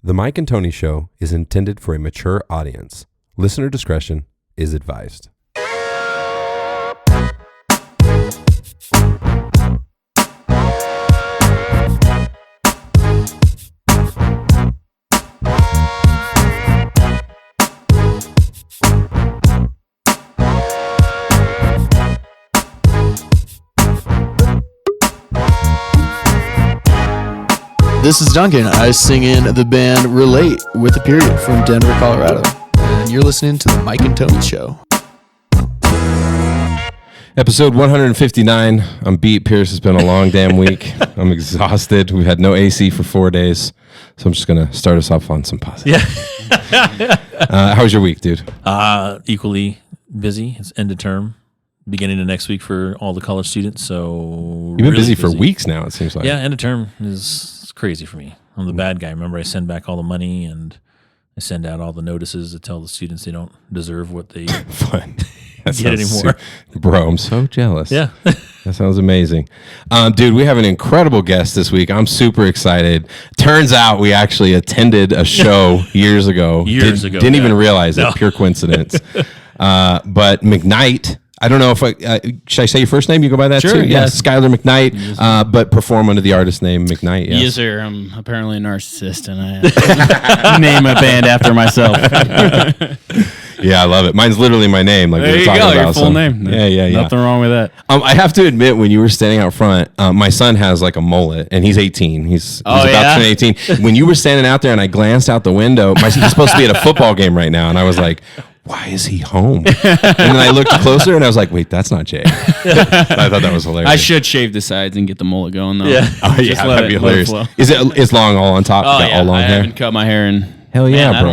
The Mike and Tony Show is intended for a mature audience. Listener discretion is advised. This is Duncan. I sing in the band Relate with a period from Denver, Colorado. And you're listening to the Mike and Tony Show. Episode 159. I'm beat. Pierce, it's been a long damn week. I'm exhausted. We've had no AC for 4 days. So I'm just going to start us off on some positive. Yeah. How was your week, dude? Equally busy. It's end of term. Beginning of next week for all the college students. So you've been busy for weeks now, it seems like. Yeah, end of term is crazy for me. I'm the bad guy. Remember, I send back all the money and I send out all the notices to tell the students they don't deserve what they get anymore. Bro, I'm so jealous. Yeah. That sounds amazing. Dude, we have an incredible guest this week. I'm super excited. Turns out we actually attended a show years ago. Didn't even realize it. Pure coincidence. But McKnight, I don't know if should I say your first name? You go by that too? Sure. Yeah, Skyler McKnight, but perform under the artist name McKnight. Yes, sir. I'm apparently a narcissist, and I name a band after myself. Yeah, I love it. Mine's literally my name. Like there you go, your full name. Yeah. Nothing wrong with that. I have to admit, when you were standing out front, my son has like a mullet, and he's 18. He's about to turn 18. When you were standing out there, and I glanced out the window, he's supposed to be at a football game right now, and I was like, why is he home? And then I looked closer and I was like, wait, that's not Jay. I thought that was hilarious. I should shave the sides and get the mullet going, though. Yeah. Oh, yeah, that'd be hilarious. It's long all on top? Oh, yeah. All long I hair? haven't cut my hair in. Hell yeah, man, bro.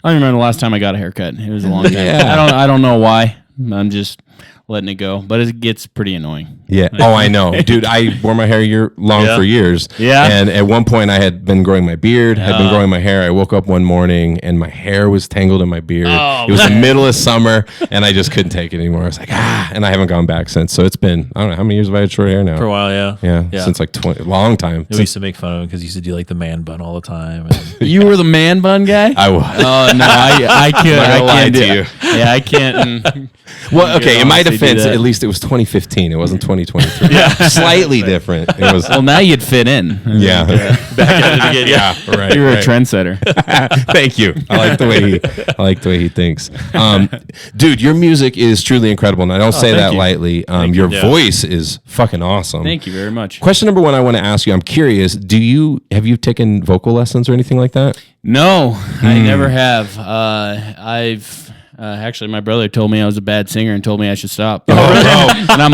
I don't remember the last time I got a haircut. It was a long time. Yeah. I don't know why. I'm just letting it go, but it gets pretty annoying. Yeah. Oh, I know. Dude, I wore my hair long for years. Yeah. And at one point I had been growing my beard, had been growing my hair. I woke up one morning and my hair was tangled in my beard. It was the middle of summer and I just couldn't take it anymore. I was like, and I haven't gone back since. So it's been, I don't know, how many years have I had short hair now? For a while, yeah. Yeah. Since like 20, long time. We used to make fun of him because he used to do like the man bun all the time. And You were the man bun guy? I was. Oh, no, I can't to you. Yeah, I can't. Well, okay, in my defense, at least it was 2015. It wasn't 2023. Yeah. Slightly different. It was. Well, now you'd fit in. Yeah. back at it again. Yeah, right. You're a trendsetter. Thank you. I like the way he thinks. Dude, your music is truly incredible, and I don't say that lightly. Your voice is fucking awesome. Thank you very much. Question number one I want to ask you, I'm curious, have you taken vocal lessons or anything like that? No, I never have. Actually, my brother told me I was a bad singer and told me I should stop. And I'm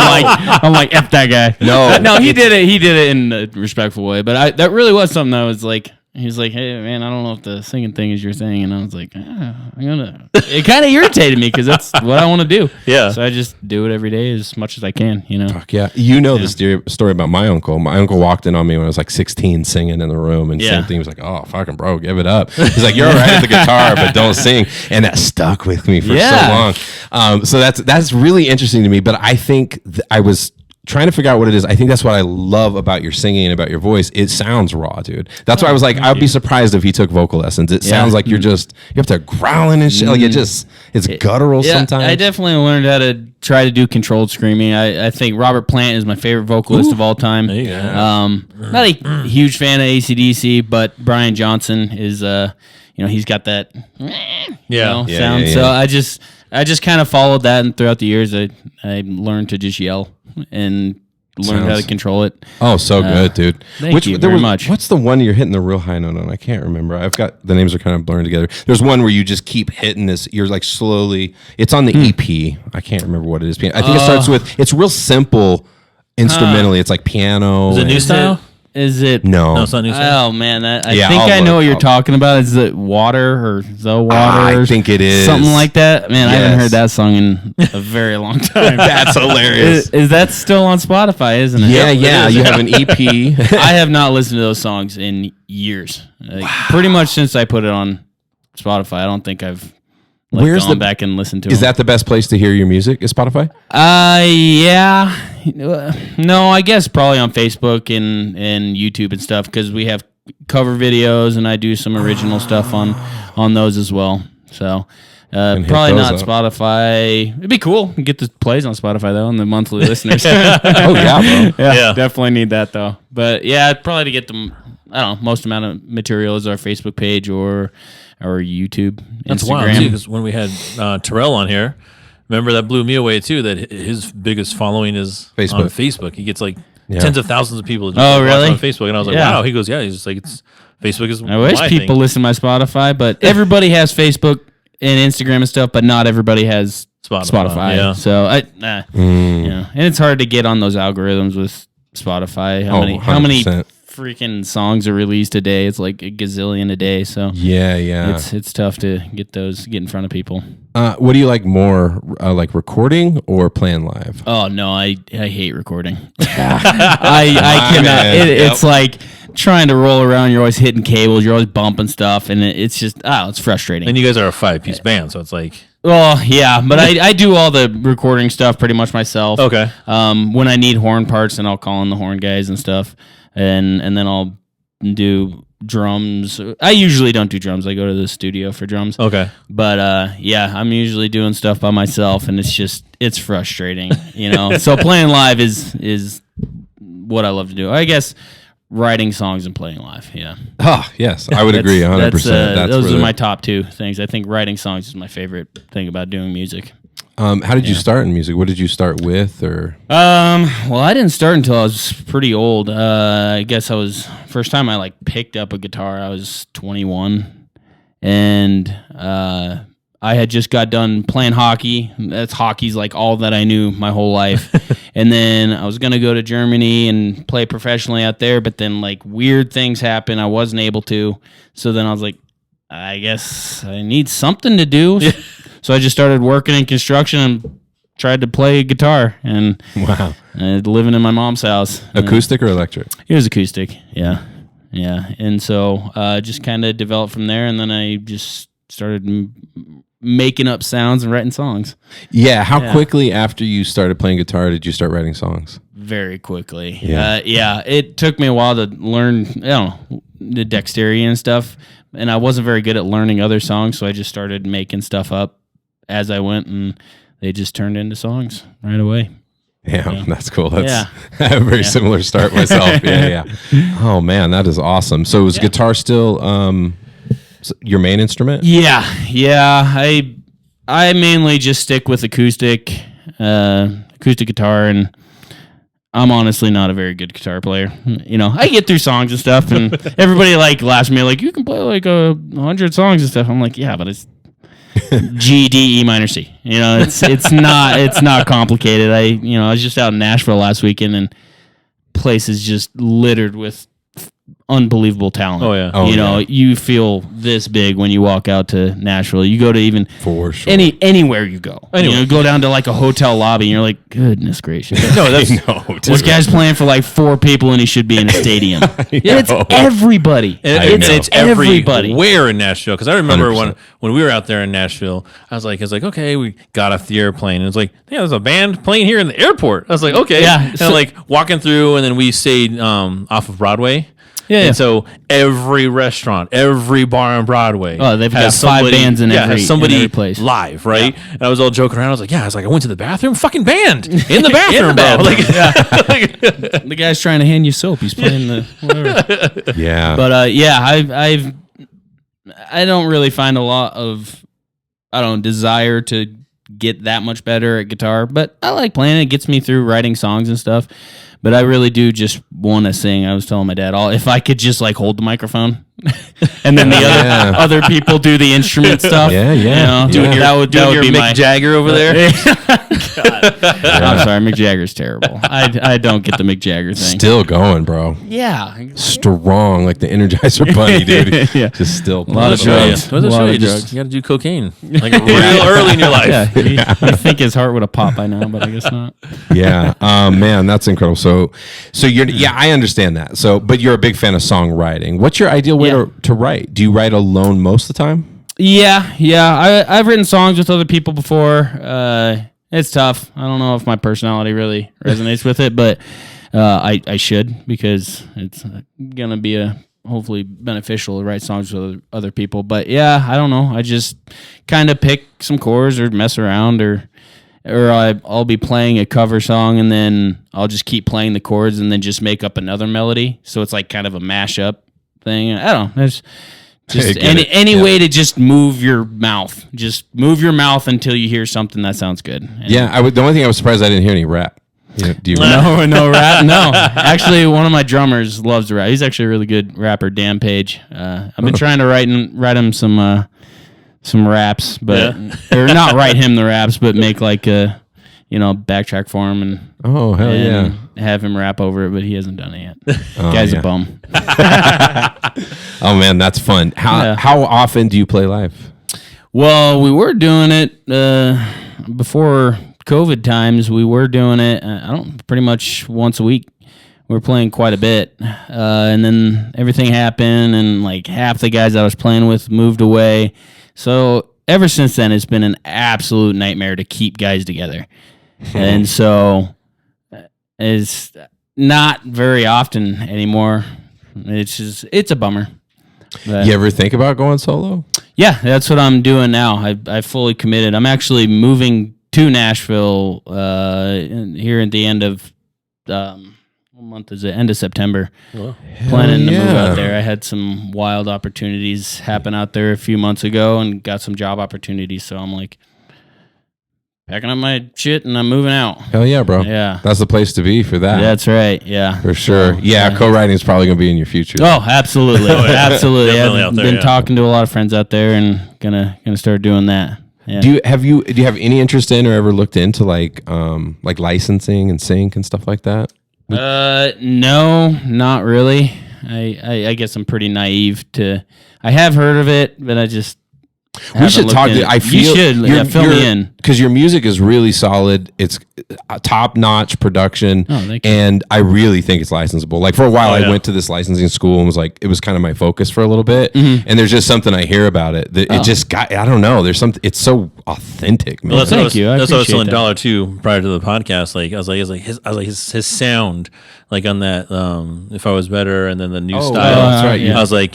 like, F that guy. No, he did it. He did it in a respectful way. But that really was something that was like, he was like, hey, man, I don't know if the singing thing is your thing. And I was like, it kind of irritated me because that's what I want to do. Yeah. So I just do it every day as much as I can, you know. Fuck yeah. The story about my uncle. My uncle walked in on me when I was like 16 singing in the room. And same thing. He was like, oh, fucking bro, give it up. He's like, you're all right at the guitar, but don't sing. And that stuck with me for so long. So that's really interesting to me. But I think I was trying to figure out what it is. I think that's what I love about your singing and about your voice. It sounds raw, dude. That's why I was like, I'd be surprised if he took vocal lessons. It sounds like you have to growling and shit. Like it's guttural sometimes. I definitely learned how to try to do controlled screaming. I think Robert Plant is my favorite vocalist of all time. Not a huge fan of AC/DC, but Brian Johnson is, he's got that sound. Yeah. So I just kind of followed that, and throughout the years, I learned to just yell and learned how to control it. Oh, so good, dude. Thank you very much. What's the one you're hitting the real high note on? I can't remember. I've got the names are kind of blurring together. There's one where you just keep hitting this. You're like slowly. It's on the EP. I can't remember what it is. I think it starts with. It's real simple instrumentally. It's like piano. Is it new style? Is it? No, it's not new style. Oh man, I think I know what you're talking about. Is it Water or The Water? I think it is something like that. Man, I haven't heard that song in a very long time. That's hilarious. Is that still on Spotify? Isn't it? Yeah. You have an EP. I have not listened to those songs in years. Pretty much since I put it on Spotify. I don't think I've gone back and listened to it. Is that the best place to hear your music? Is Spotify? Yeah. No, I guess probably on Facebook and YouTube and stuff because we have cover videos, and I do some original stuff on those as well. So probably not up. Spotify. It'd be cool. Get the plays on Spotify though, and the monthly listeners. Oh yeah, bro. Yeah, definitely need that though. But yeah, probably to get them. I don't know. Most amount of material is our Facebook page or YouTube. That's Instagram. wild too, because when we had Terrell on here, remember that blew me away too. That his biggest following is on Facebook. He gets like tens of thousands of people. Oh, really? On Facebook, and I was like, wow. He goes, yeah. He's just like, it's Facebook is. I wish people listen to my Spotify, but everybody has Facebook and Instagram and stuff, but not everybody has Spotify. Yeah. So and it's hard to get on those algorithms with Spotify. How many freaking songs are released a day? It's like a gazillion a day. So yeah. It's tough to get in front of people. What do you like more, like recording or playing live? Oh no, I hate recording. I cannot. It's like trying to roll around. You're always hitting cables. You're always bumping stuff, and it's just it's frustrating. And you guys are a 5-piece band, so it's like. Well, yeah, but I do all the recording stuff pretty much myself. Okay. When I need horn parts, then I'll call in the horn guys and stuff, and then I'll do drums. I usually don't do drums. I go to the studio for drums. Okay. But yeah, I'm usually doing stuff by myself, and it's frustrating, So playing live is what I love to do. I guess writing songs and playing live. Yeah. Oh, yes. I would agree 100%. Those are my top two things. I think writing songs is my favorite thing about doing music. How did you start in music? What did you start with, or? Well, I didn't start until I was pretty old. I guess first time I picked up a guitar, I was 21, and I had just got done playing hockey. Hockey's like all that I knew my whole life. And then I was going to go to Germany and play professionally out there, but then weird things happened. I wasn't able to. So then I was like, I guess I need something to do. So I just started working in construction and tried to play guitar. And wow, living in my mom's house. Acoustic or electric? It was acoustic. Yeah. Yeah. And so just kind of developed from there. And then I just started making up sounds and writing songs. Yeah. How quickly after you started playing guitar did you start writing songs? Very quickly. Yeah. It took me a while to learn, the dexterity and stuff. And I wasn't very good at learning other songs. So I just started making stuff up as I went, and they just turned into songs right away. Yeah, that's cool. That's a very similar start myself. Yeah. Oh man, that is awesome. So is guitar still your main instrument? Yeah. I mainly just stick with acoustic guitar, and I'm honestly not a very good guitar player. I get through songs and stuff, and everybody laughs at me you can play 100 songs and stuff. I'm like, yeah, but it's G, D, E minor, C. It's not complicated. I was just out in Nashville last weekend, and place is just littered with unbelievable talent. Oh yeah. You feel this big when you walk out to Nashville. You go to even for sure anywhere you go. You go down to a hotel lobby, and you're like, goodness gracious. This guy's playing for 4 people, and he should be in a stadium. It's everybody. It's everybody. Where in Nashville? Because I remember when we were out there in Nashville, I was like, okay, we got off the airplane, and it's like, yeah, there's a band playing here in the airport. I was like, okay, yeah. And walking through, and then we stayed off of Broadway. Yeah. And so every restaurant, every bar on Broadway, they've got 5 bands in every place live, right? Yeah. And I was all joking around. I was like, I went to the bathroom, fucking band in the bathroom, bro. The guy's trying to hand you soap. He's playing the whatever. Yeah. But I don't really find a lot of desire to get that much better at guitar, but I like playing it. It gets me through writing songs and stuff. But I really do just want to sing. I was telling my dad, if I could just hold the microphone, and then the other people do the instrument stuff. Yeah. That would be Mick Jagger over there. I'm sorry, Mick Jagger's terrible. I don't get the Mick Jagger thing. Still going, bro. Yeah, strong like the Energizer Bunny, dude. Yeah, just still a lot of drugs. You got to do cocaine real early in your life. Yeah, I think his heart would have popped by now, but I guess not. Yeah, man, that's incredible. So you're I understand that. So, but you're a big fan of songwriting. What's your ideal way to write? Do you write alone most of the time? Yeah. I've written songs with other people before. It's tough. I don't know if my personality really resonates with it, but I should, because it's gonna be a hopefully beneficial to write songs with other people. But yeah, I don't know. I just kind of pick some chords or mess around, or I'll be playing a cover song and then I'll just keep playing the chords and then just make up another melody. So it's like kind of a mashup thing. I don't know. There's just any way to just move your mouth. Just move your mouth until you hear something that sounds good. And the only thing I was surprised I didn't hear any rap. Do you no rap? No. Actually, one of my drummers loves to rap. He's actually a really good rapper, Dan Page. I've been trying to write him some raps, but or not write him the raps, but make like a backtrack for him and have him rap over it, but he hasn't done it yet. Guy's a bum. Oh man, that's fun. How often do you play live? Well, we were doing it before COVID times. We were doing it pretty much once a week. We were playing quite a bit, and then everything happened, and like half the guys I was playing with moved away. So ever since then, it's been an absolute nightmare to keep guys together, and so it's not very often anymore. It's a bummer. But you ever think about going solo? Yeah, that's what I'm doing now. I fully committed. I'm actually moving to Nashville here at the end of what month is it? End of September. Planning to move out there. I had some wild opportunities happen out there a few months ago and got some job opportunities. So I'm like packing up my shit and I'm moving out. Hell yeah, bro. Yeah. That's the place to be for that. That's right. Yeah. For sure. Co-writing is probably going to be in your future. Oh, absolutely. Absolutely. I've there, been talking to a lot of friends out there and gonna start doing that. Yeah. Do you have any interest in or ever looked into like licensing and sync and stuff like that? No, not really. I guess I'm pretty naive I have heard of it, but I just we should talk. I feel you should fill me in because your music is really solid. It's top notch production, thank you. and I really think it's licensable. Like for a while, I went to this licensing school and it was kind of my focus for a little bit. Mm-hmm. And there's just something I hear about it that it just got. I don't know. There's something. It's so authentic, man. Well, thank you. That's what I was telling Dollar too prior to the podcast. Like I was like his sound. Like on that, If I Was Better, and then the new style. That's right. Yeah. I was like,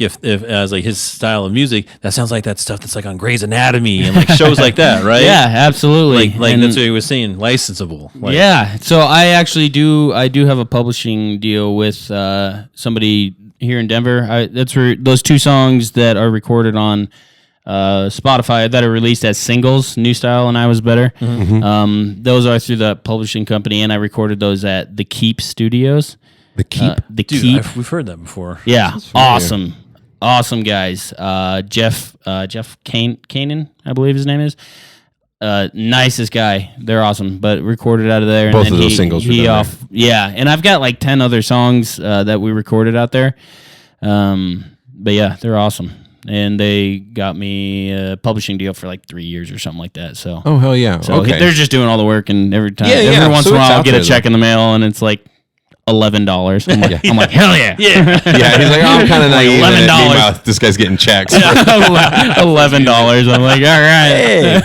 his style of music, that sounds like that stuff that's like on Grey's Anatomy and like shows like that, right? Yeah, absolutely. Like that's what he was saying, licensable. Yeah. So I actually do have a publishing deal with somebody here in Denver. That's where those two songs that are recorded on Spotify that are released as singles, New Style and I Was Better. Mm-hmm. Those are through the publishing company, and I recorded those at the Keep Studios. The Keep? Dude, we've heard that before. Yeah, awesome guys. Jeff Kanan, I believe his name is. Nicest guy. They're awesome, but recorded out of there. Both of those singles were done there. Yeah, and I've got like 10 other songs that we recorded out there. But yeah, they're awesome. And they got me a publishing deal for like 3 years or something like that. So, oh hell yeah! So okay. they're just doing all the work, and every once in a while I'll get a check in the mail, and it's like $11. I'm like, hell yeah, yeah. He's like, oh, I'm kind of naive. $11. Meanwhile, this guy's getting checks. $11. I'm like, all right.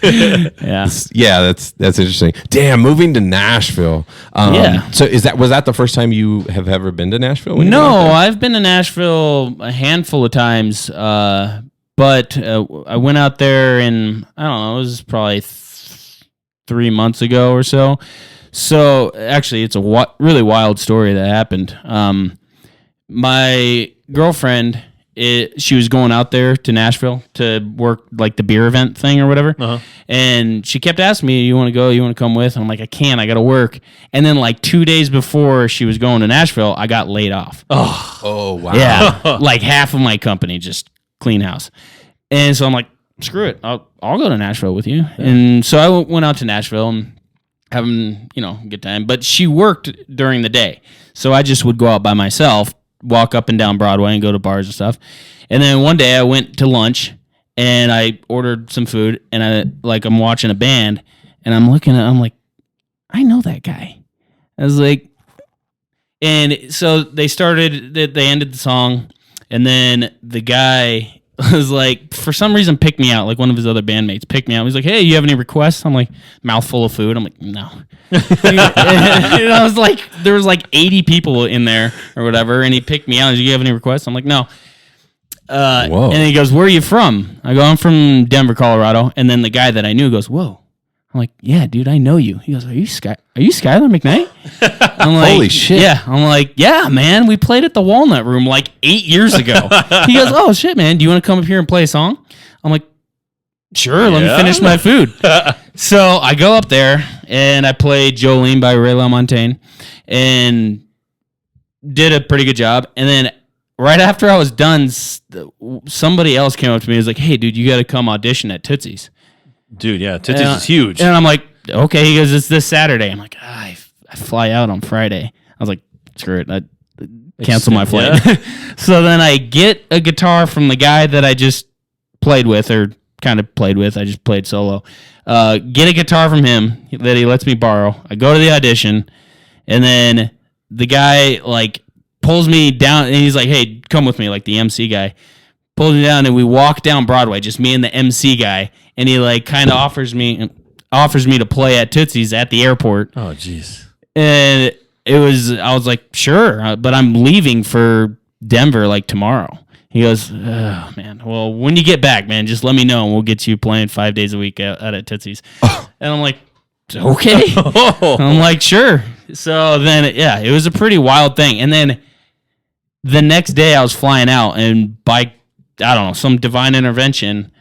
Hey. Yeah, that's interesting. Damn, moving to Nashville. So was that the first time you have ever been to Nashville? No, I've been to Nashville a handful of times. But I went out there in, I don't know, it was probably 3 months ago or so. So actually, it's a really wild story that happened. My girlfriend, she was going out there to Nashville to work like the beer event thing or whatever. Uh-huh. And she kept asking me, you want to go? You want to come with? And I'm like, I can't. I got to work. And then like 2 days before she was going to Nashville, I got laid off. Oh wow. Yeah. Like half of my company, just clean house. And so I'm like, screw it. I'll go to Nashville with you. Yeah. And so I went out to Nashville and having, a good time. But she worked during the day. So I just would go out by myself, walk up and down Broadway and go to bars and stuff. And then one day I went to lunch and I ordered some food and I'm watching a band and I'm like, I know that guy. I was like, and so they ended the song and then the guy was like, for some reason, picked me out. Like one of his other bandmates picked me out. He's like, hey, you have any requests? I'm like, mouthful of food. I'm like, no. And I was like, there was like 80 people in there or whatever. And he picked me out. He's like, you have any requests? I'm like, no. And he goes, where are you from? I go, I'm from Denver, Colorado. And then the guy that I knew goes, whoa. I'm like, yeah, dude, I know you. He goes, are you Skyler McKnight? I'm like, holy shit. Yeah. I'm like, yeah, man, we played at the Walnut Room like 8 years ago. He goes, oh, shit, man, do you want to come up here and play a song? I'm like, sure, let me finish my food. So I go up there, and I played Jolene by Ray LaMontagne, and did a pretty good job. And then right after I was done, somebody else came up to me and was like, hey, dude, you got to come audition at Tootsie's. Dude, yeah, Tootsie's is huge. And I'm like, okay. He goes, it's this Saturday. I'm like, I fly out on Friday. I was like, screw it. I cancel my flight. Yeah. So then I get a guitar from the guy that I just played with, or kind of played with. I just played solo. Get a guitar from him that he lets me borrow. I go to the audition, and then the guy like pulls me down, and he's like, hey, come with me, like the MC guy. Pulls me down, and we walk down Broadway, just me and the MC guy, and he like kind of offers me to play at Tootsie's at the airport. Oh, jeez. And I was like, sure, but I'm leaving for Denver like tomorrow. He goes, oh, man, well, when you get back, man, just let me know, and we'll get you playing 5 days a week out at Tootsie's. And I'm like, okay. I'm like, sure. So then, it was a pretty wild thing. And then the next day I was flying out, and by I don't know, some divine intervention,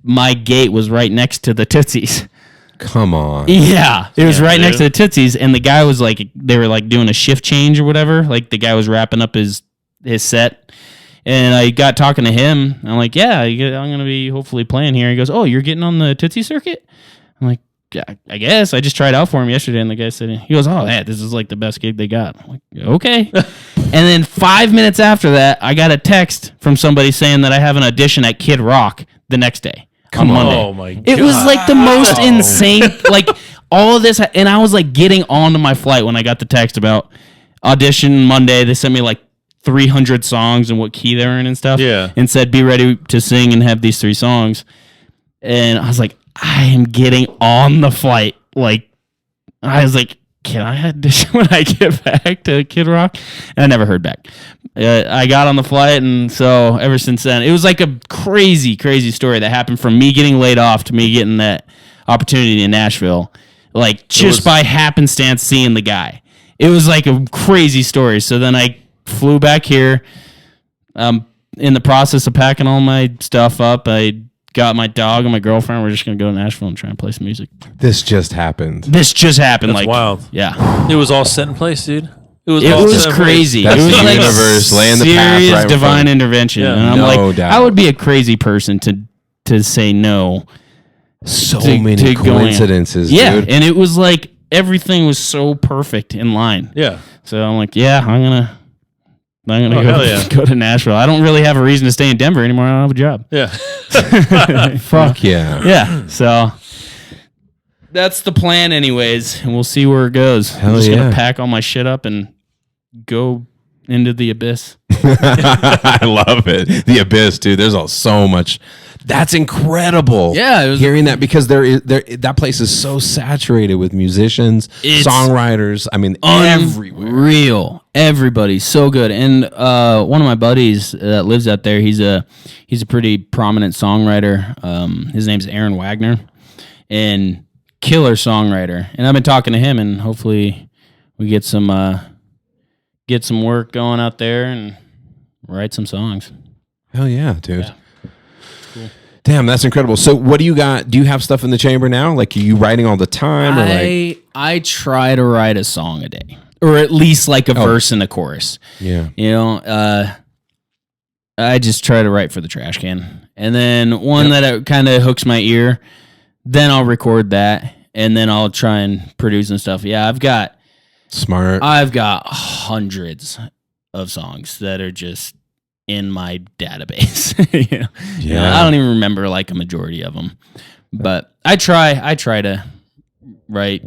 my gate was right next to the Tootsie's. Come on. Yeah. It was right next to the Tootsie's, and the guy was like, they were like doing a shift change or whatever. Like the guy was wrapping up his set. And I got talking to him. I'm like, yeah, I'm going to be hopefully playing here. He goes, oh, you're getting on the Tootsie circuit? I'm like, yeah, I guess. I just tried out for him yesterday, and the guy said, he goes, oh, yeah, this is like the best gig they got. I'm like, okay. And then 5 minutes after that, I got a text from somebody saying that I have an audition at Kid Rock the next day. On Monday. Oh my God. It was like the most insane, like all of this. And I was like getting onto my flight when I got the text about audition Monday. They sent me like 300 songs and what key they were in and stuff. Yeah. And said, be ready to sing and have these 3 songs. And I was like, I am getting on the flight. Like, I was like, can I audition when I get back to Kid Rock? And I never heard back. I got on the flight, and so ever since then, it was like a crazy, crazy story that happened from me getting laid off to me getting that opportunity in Nashville, like just by happenstance seeing the guy. It was like a crazy story. So then I flew back here. In the process of packing all my stuff up, I got my dog and my girlfriend. We're just going to go to Nashville and try and play some music. This just happened. That's like wild. Yeah. It was all set in place, dude. It was crazy. That's it was the like universe laying the path serious right in divine front. intervention. Yeah. And I'm No like, doubt. I would be a crazy person to say no. So to many going. coincidences, Yeah, dude. and it was like everything was so perfect in line. Yeah. So I'm like, yeah, I'm gonna hell go to Nashville. I don't really have a reason to stay in Denver anymore. I don't have a job. Yeah. Fuck yeah. Yeah. So that's the plan, anyways, and we'll see where it goes. Hell I'm just yeah. gonna pack all my shit up and go into the abyss. I love it. The abyss, dude. There's so much. That's incredible. Yeah, it was- hearing that because that place is so saturated with musicians, It's songwriters. I mean, everywhere. Real, everybody's so good. And one of my buddies that lives out there, he's a pretty prominent songwriter. His name's Aaron Wagner, and killer songwriter. And I've been talking to him, and hopefully we get some work going out there and write some songs. Hell yeah, dude. Yeah. Cool. Damn, that's incredible. So what do you got? Do you have stuff in the chamber now? Like, are you writing all the time? Or like, I try to write a song a day, or at least like a verse and a chorus. yeah. You know, I just try to write for the trash can. And then one that kind of hooks my ear, then I'll record that, and then I'll try and produce and stuff. Yeah, I've got hundreds of songs that are just in my database. You know? Yeah. I don't even remember like a majority of them. But I try to write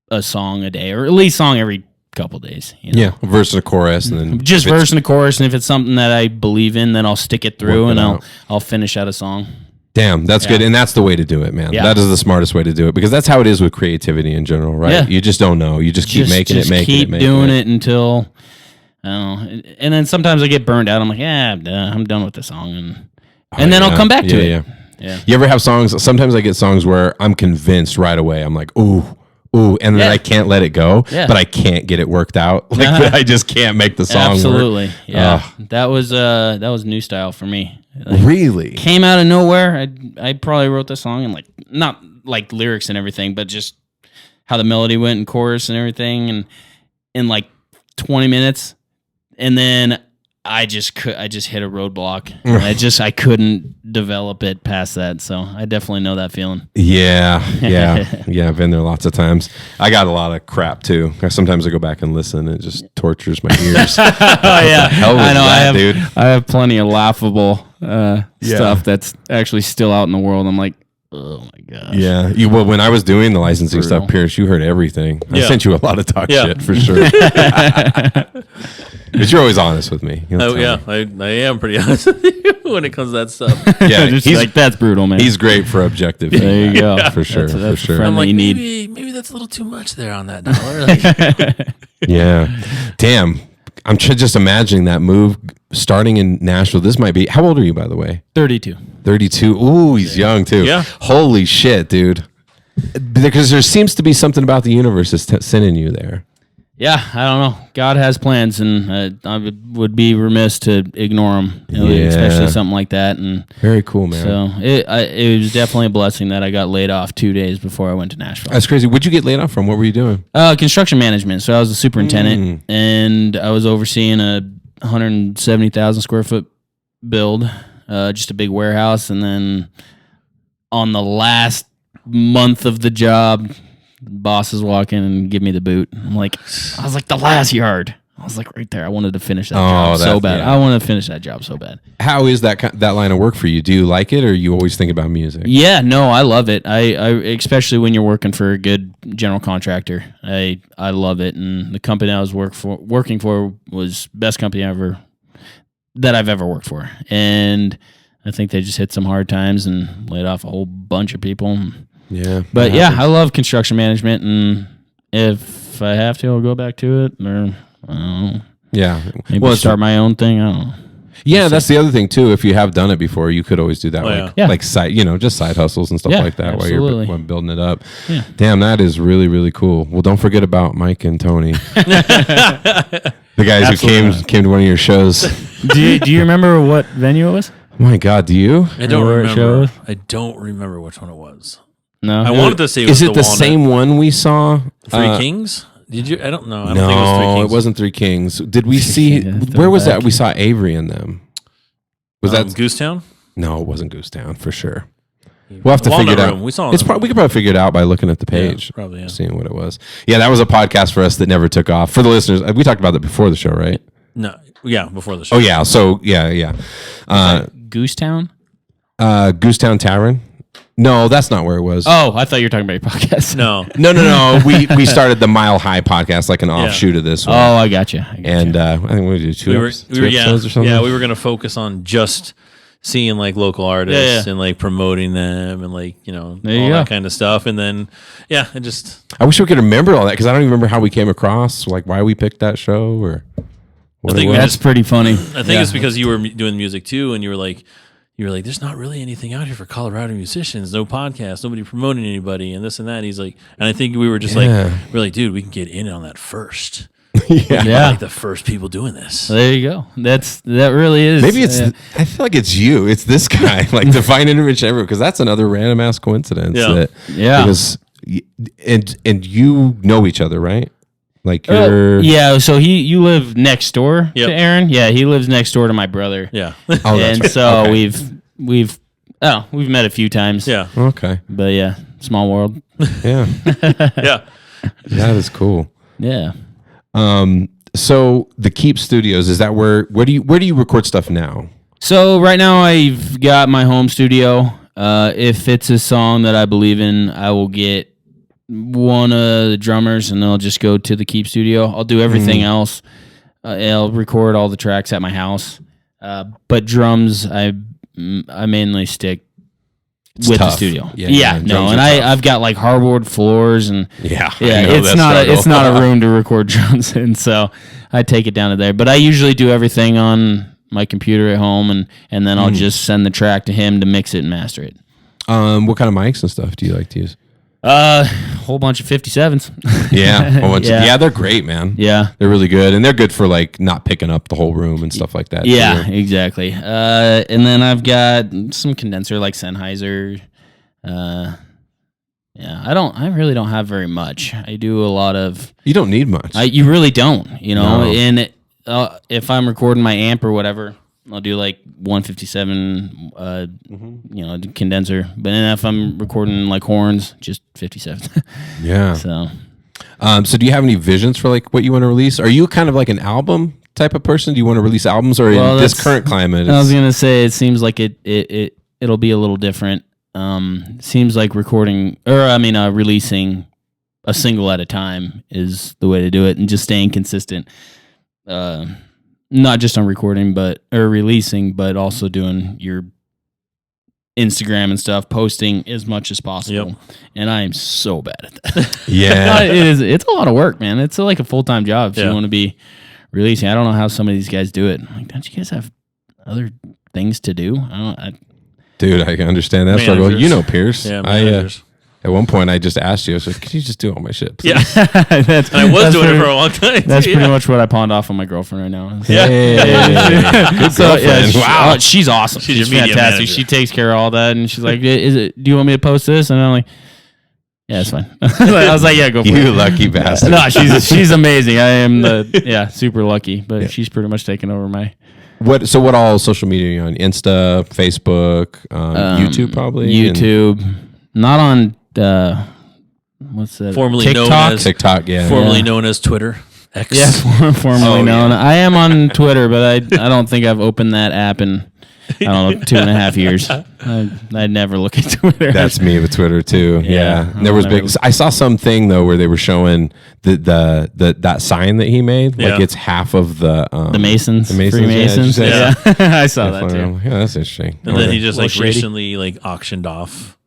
a song a day, or at least song every couple days. You know? Yeah, verse and a chorus, and then just verse and a chorus. And if it's something that I believe in, then I'll stick it through and I'll finish out a song. Damn, that's good. And that's the way to do it, man. Yeah. That is the smartest way to do it because that's how it is with creativity in general, right? Yeah. You just don't know. You just keep making it doing it until, I don't know. And then sometimes I get burned out. I'm like, yeah, I'm done with the song. And then I'll come back to it. Yeah. You ever have songs? Sometimes I get songs where I'm convinced right away. I'm like, ooh, and then I can't let it go, but I can't get it worked out. Like I just can't make the song Absolutely. work. Yeah. That was new style for me. Like, really? Came out of nowhere. I probably wrote the song and not like lyrics and everything, but just how the melody went and chorus and everything and in like 20 minutes. And then I just hit a roadblock. I couldn't develop it past that. So I definitely know that feeling. Yeah. I've been there lots of times. I got a lot of crap too. Sometimes I go back and listen and it just tortures my ears. Oh yeah. I know. Dude. I have plenty of laughable stuff that's actually still out in the world. I'm like, oh my gosh. Yeah. Well, when I was doing the licensing stuff, Pierce, you heard everything. I sent you a lot of talk shit for sure. But you're always honest with me. I am pretty honest with you when it comes to that stuff. Yeah, he's like, that's brutal, man. He's great for objective. There you go. For sure. That's for sure. I'm like, maybe that's a little too much there on that dollar. Yeah. Damn. I'm just imagining that move starting in Nashville. This might be, how old are you, by the way? 32. 32. Ooh, he's young too. Yeah. Holy shit, dude. Because there seems to be something about the universe that's sending you there. Yeah, I don't know. God has plans, and I would be remiss to ignore them, especially something like that. And very cool, man. So it was definitely a blessing that I got laid off 2 days before I went to Nashville. That's crazy. What'd you get laid off from? What were you doing? Construction management. So I was a superintendent, and I was overseeing a 170,000 square foot build, just a big warehouse. And then on the last month of the job, the bosses walk in and give me the boot. I was like, the last yard. I was like, right there. I wanted to finish that job so bad. Yeah. I wanted to finish that job so bad. How is that line of work for you? Do you like it, or you always think about music? Yeah, no, I love it. I especially when you're working for a good general contractor. I love it, and the company I was working for was best company that I've ever worked for. And I think they just hit some hard times and laid off a whole bunch of people. Yeah. But I love construction management, and if I have to, I'll go back to it, or I don't know. Yeah. Maybe start my own thing. I don't know. Yeah, that's the other thing too. If you have done it before, you could always do that, like side, just side hustles and stuff like that absolutely. while you're building it up. Yeah. Damn, that is really, really cool. Well, don't forget about Mike and Tony, the guys who came to one of your shows. Do you remember what venue it was? Oh my God, do you? I don't remember. I don't remember which one it was. No, I wanted to say. Is it the same one we saw? Three Kings? Did you? I don't know. I don't no, think it was 3 Kings. It wasn't Three Kings. Did we see? Where was that? We saw Avery in them. Was that Goosetown? No, it wasn't Goosetown for sure. We'll have to figure it out. We could probably figure it out by looking at the page, seeing what it was. Yeah, that was a podcast for us that never took off. For the listeners, we talked about that before the show, right? No, before the show. Oh yeah, so yeah. Goosetown. Goosetown Tavern. No, that's not where it was. Oh, I thought you were talking about your podcast. No. We started the Mile High podcast, like an offshoot of this one. Oh, I got you. And I think we did two episodes or something. Yeah, we were going to focus on just seeing like local artists and like promoting them and like, all that kind of stuff. And then, I wish we could remember all that because I don't even remember how we came across, like why we picked that show or what it was. That's pretty funny. I think it's because you were doing music too, and you were like, there's not really anything out here for Colorado musicians, no podcast, nobody promoting anybody, and this and that. And he's like, and I think we were just we're like, dude, we can get in on that first. Like the first people doing this. There you go. That really is. Maybe it's. I feel like it's you. It's this guy, like Divine Intervention Everywhere, because that's another random ass coincidence. Because and you know each other, right? Like you're so you live next door to Aaron. Yeah, he lives next door to my brother. Yeah. And so we've met a few times. Yeah. Okay. But small world. Yeah. Yeah. That is cool. Yeah. So the Keep Studios, is that where do you record stuff now? So right now I've got my home studio. If it's a song that I believe in, I will get one of the drummers, and they'll just go to the Keep Studio. I'll do everything else. I'll record all the tracks at my house. But drums, I mainly stick with tough. the studio. Yeah, no, and I've got like hardwood floors, and it's not a room to record drums in, so I take it down to there. But I usually do everything on my computer at home, and then I'll just send the track to him to mix it and master it. What kind of mics and stuff do you like to use? Whole bunch of 57s. Yeah, they're great, man. Yeah, they're really good, and they're good for like not picking up the whole room and stuff like that. Yeah, too. exactly. And then I've got some condenser like Sennheiser. I really don't have very much. I do a lot of. You don't need much. You really don't, No. And if I'm recording my amp or whatever, I'll do like 157, condenser. But then if I'm recording like horns, just 57. Yeah. So do you have any visions for like what you want to release? Are you kind of like an album type of person? Do you want to release albums, or in this current climate? I was gonna say it seems like it'll be a little different. Seems like releasing a single at a time is the way to do it, and just staying consistent. Not just on recording, or releasing, but also doing your Instagram and stuff, posting as much as possible. Yep. And I am so bad at that. Yeah. It's a lot of work, man. It's like a full-time job if you want to be releasing. I don't know how some of these guys do it. Like, don't you guys have other things to do? Dude, I can understand that struggle. You know, Pierce. Yeah, managers. At one point, I just asked you, I was like, can you just do all my shit, please? Yeah. I was doing it for a long time. That's pretty much what I pawned off on my girlfriend right now. Yeah. Good girlfriend. Wow. She's awesome. She's fantastic. Manager. She takes care of all that. And she's like, do you want me to post this? And I'm like, yeah, it's fine. I was like, yeah, go for it. You lucky bastard. No, she's amazing. I am super lucky. But she's pretty much taken over my... What all social media are you on? Insta, Facebook, YouTube probably? YouTube. Not on... what's that? Formerly TikTok? known as TikTok, formerly known as Twitter. X. Yeah, formerly known. I am on Twitter, but I don't think I've opened that app in 2.5 years. I never look at Twitter. That's me with Twitter too. Yeah. There was big. I saw something though where they were showing that sign that he made. Like it's half of the Masons. The Freemasons. Yeah. I saw that too. Yeah, that's interesting. And then he just recently auctioned off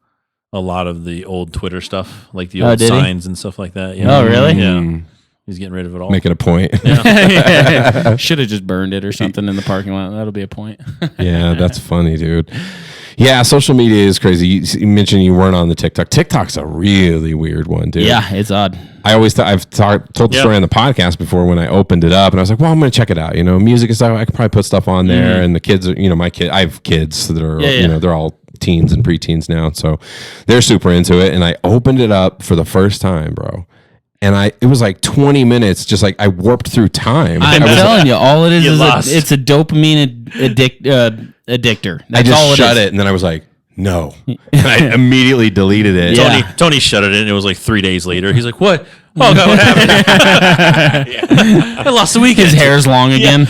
a lot of the old Twitter stuff, like the old signs and stuff like that. Yeah. Oh, really? Yeah. He's getting rid of it all. Making a point. Yeah. Should have just burned it or something in the parking lot. That'll be a point. Yeah, that's funny, dude. Yeah, social media is crazy. You mentioned you weren't on the TikTok. TikTok's a really weird one, dude. Yeah, it's odd. I always I've told the story on the podcast before when I opened it up, and I was like, well, I'm going to check it out. Music and stuff. I could probably put stuff on there, and the kids are, my kid. I have kids that are, they're all teens and preteens now, so they're super into it. And I opened it up for the first time, bro. And it was like 20 minutes, just like I warped through time. I'm telling you, all it is it's a dopamine addictor. That's I just all shut it, and then I was like, no. And I immediately deleted it. Yeah. Tony shut it in. It was like 3 days later. He's like, what? Oh, God, what happened? I lost the weekend. His hair's long again.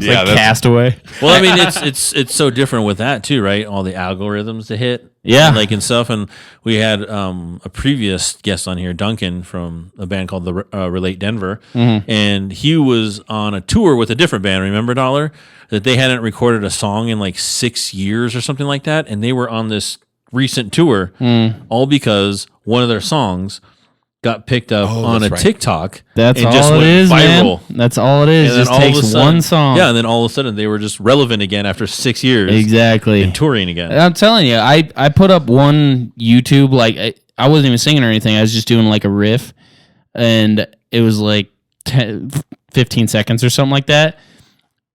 Like Castaway. Well, I mean, it's so different with that too, right? All the algorithms to hit, and stuff. And we had a previous guest on here, Duncan, from a band called the Relate Denver, and he was on a tour with a different band. Remember, Dollar, that they hadn't recorded a song in like 6 years or something like that, and they were on this recent tour, all because one of their songs got picked up on a TikTok. That's and all just it went is, viral. Man. That's all it is. It just takes one song. Yeah, and then all of a sudden they were just relevant again after 6 years. Exactly. And touring again. I'm telling you, I put up one YouTube, like I wasn't even singing or anything. I was just doing like a riff, and it was like 15 seconds or something like that.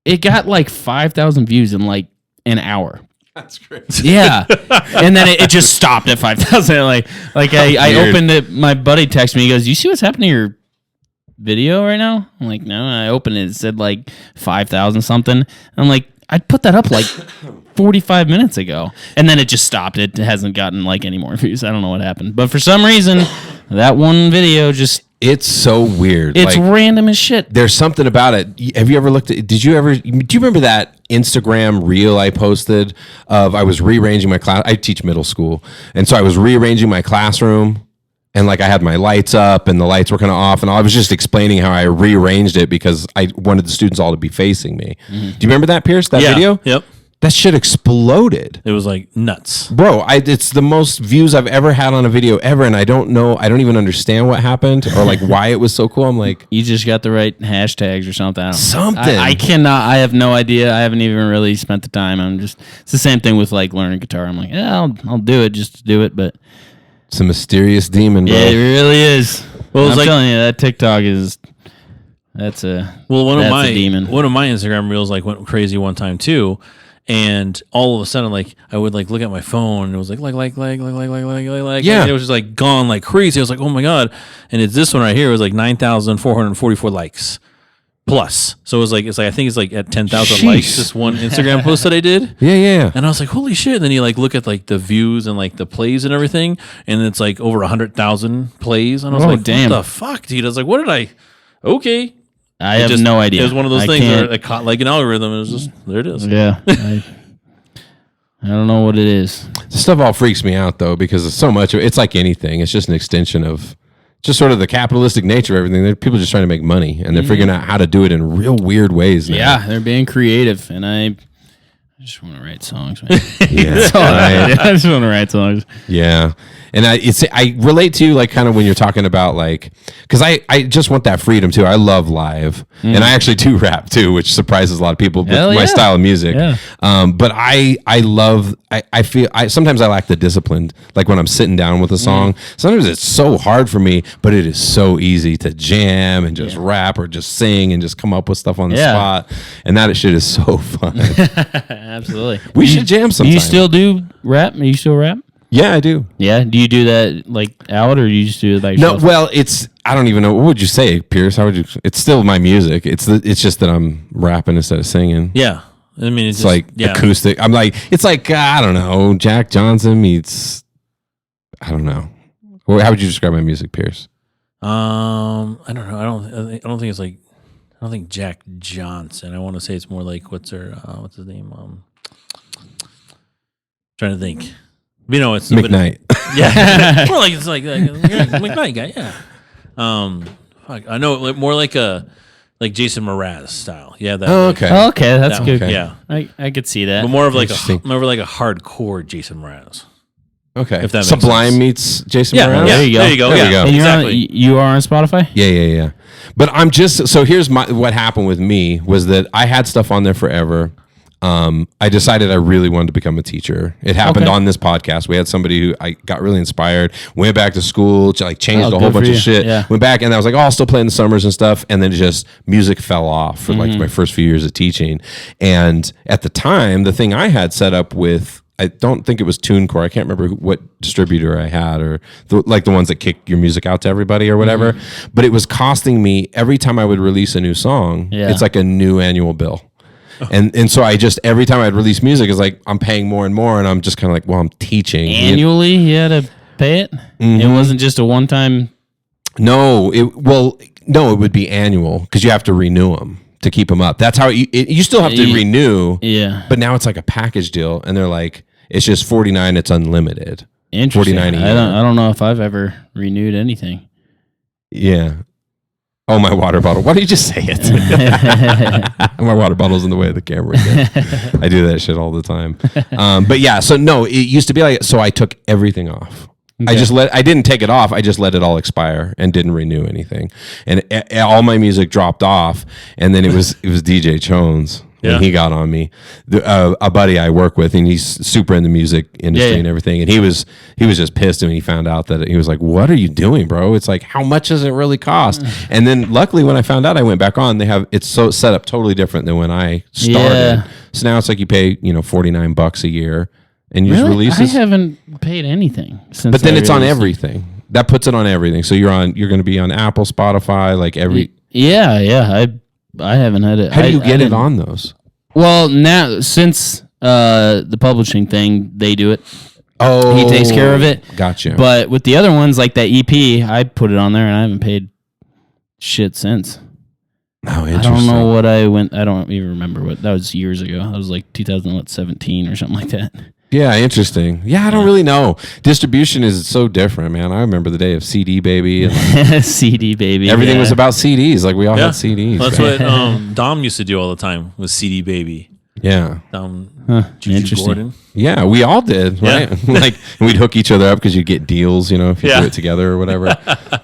It got like 5,000 views in like an hour. That's crazy. Yeah, and then it just stopped at 5,000. Like I opened it. My buddy texted me. He goes, "You see what's happening to your video right now?" I'm like, "No." I opened it. It said like 5,000 something. I'm like, I put that up like 45 minutes ago, and then it just stopped. It hasn't gotten like any more views. I don't know what happened, but for some reason, that one video just It's so weird. It's random as shit. There's something about it. Have you ever looked at? Do you remember that Instagram reel I posted of I was rearranging my class? I teach middle school, and so I was rearranging my classroom, and like I had my lights up, and the lights were kind of off, and I was just explaining how I rearranged it because I wanted the students all to be facing me. Do you remember that, Pierce? That video? Yep. That shit exploded. It was like nuts. Bro, it's the most views I've ever had on a video ever, and I don't even understand what happened or like why it was so cool. I'm like, you just got the right hashtags or something. I don't know. Something. I cannot. I have no idea. I haven't even really spent the time. It's the same thing with like learning guitar. I'm like, yeah, I'll do it just to do it, but it's a mysterious demon, bro. Yeah, it really is. Well, I'm like, telling you, that TikTok is one of my demon. One of my Instagram reels like went crazy one time too. And all of a sudden, like I would like look at my phone, and it was like, yeah, and it was just like gone like crazy. I was like, oh my god! And it's this one right here. It was like 9,444 likes plus. So it's like I think it's like at 10,000 likes. This one Instagram post that I did. Yeah. And I was like, holy shit! And then you like look at like the views and like the plays and everything, and it's like over 100,000 plays. And I was like, damn, what the fuck, dude? I was like, what did I? Okay. I have no idea. It was one of those things where it caught like an algorithm. It was just, there it is. Yeah. I don't know what it is. The stuff all freaks me out, though, because it's so much. It's like anything. It's just an extension of just sort of the capitalistic nature of everything. People just trying to make money, and they're figuring out how to do it in real weird ways now. Yeah, they're being creative, and I just want to write songs, man. Yeah. I just want to write songs. Yeah. And I relate to you, like, kind of when you're talking about, like, because I just want that freedom too. I love live, and I actually do rap too, which surprises a lot of people with my style of music. Yeah. But I feel sometimes I lack the discipline. Like when I'm sitting down with a song, sometimes it's so hard for me, but it is so easy to jam and just rap or just sing and just come up with stuff on the spot. And that shit is so fun. Absolutely. We should jam sometime. Do you still do rap? You still rap? Yeah, I do. Yeah. Do you do that like out, or do you just do it by yourself? No, well, I don't even know. What would you say, Pierce? How would you? It's still my music. It's just that I'm rapping instead of singing. Yeah. I mean, it's like acoustic. I'm like, it's like, I don't know, Jack Johnson meets, I don't know. How would you describe my music, Pierce? I don't know. I don't think it's like, I don't think Jack Johnson. I want to say it's more like, what's his name? Trying to think. You know, it's McKnight. Yeah, more like it's like McKnight guy. Yeah. I know more like Jason Mraz style. Yeah. That, okay. Okay, that's good. Okay. Yeah, I could see that. But more of like a hardcore Jason Mraz. Okay. If that makes Sublime sense. meets Jason Yeah, Mraz. yeah, there you go. There we go. And Exactly. you are on Spotify? Yeah. But I'm just so here's what happened with me was that I had stuff on there forever. I decided I really wanted to become a teacher. It happened on this podcast. We had somebody who I got really inspired, went back to school, like changed a whole bunch of shit, went back, and I was like, I'll still play in the summers and stuff. And then just music fell off for like my first few years of teaching. And at the time, the thing I had set up with, I don't think it was TuneCore. I can't remember what distributor I had, or like the ones that kick your music out to everybody or whatever. But it was costing me every time I would release a new song. It's like a new annual bill. And so I just, every time I'd release music, it's like I'm paying more and more, and I'm just kind of like, well, I'm teaching. Annually, you had to pay it? It wasn't just a one-time? No, it would be annual because you have to renew them to keep them up. That's how you still have to renew. Yeah. But now it's like a package deal, and they're like, it's just $49, it's unlimited. Interesting. $49 a year. I don't know if I've ever renewed anything. Yeah. Oh, my water bottle. Why don't you just say it? My water bottle's in the way of the camera again. I do that shit all the time. But yeah, so no, it used to be like, so I took everything off. Okay. I didn't take it off. I just let it all expire and didn't renew anything. And all my music dropped off. And then it was DJ Chones. When he got on me, a buddy I work with, and he's super in the music industry and everything, and he was just pissed when he found out that he was like, "What are you doing, bro? It's like, how much does it really cost?" And then luckily, when I found out, I went back on. It's so set up totally different than when I started. So now it's like you pay $49 a year, and you just release. I haven't paid anything since. But then it's on everything. That puts it on everything. So you're going to be on Apple, Spotify, like every. Yeah. I haven't had it. How do you get it on those? Well, now since the publishing thing, they do it. Oh, he takes care of it. Gotcha. But with the other ones, like that EP, I put it on there and I haven't paid shit since. Oh, I interesting. don't know what I went. I don't even remember what that was years ago. That was like 2017 or something like that. Yeah, interesting. Yeah, I don't really know. Distribution is so different, man. I remember the day of CD Baby. And CD Baby. everything was about CDs. Like, we all had CDs. That's right? what Dom used to do all the time was CD Baby. Yeah. Juju Interesting. Gordon. Yeah, we all did, right? Like, we'd hook each other up because you'd get deals, you know, if you do it together or whatever.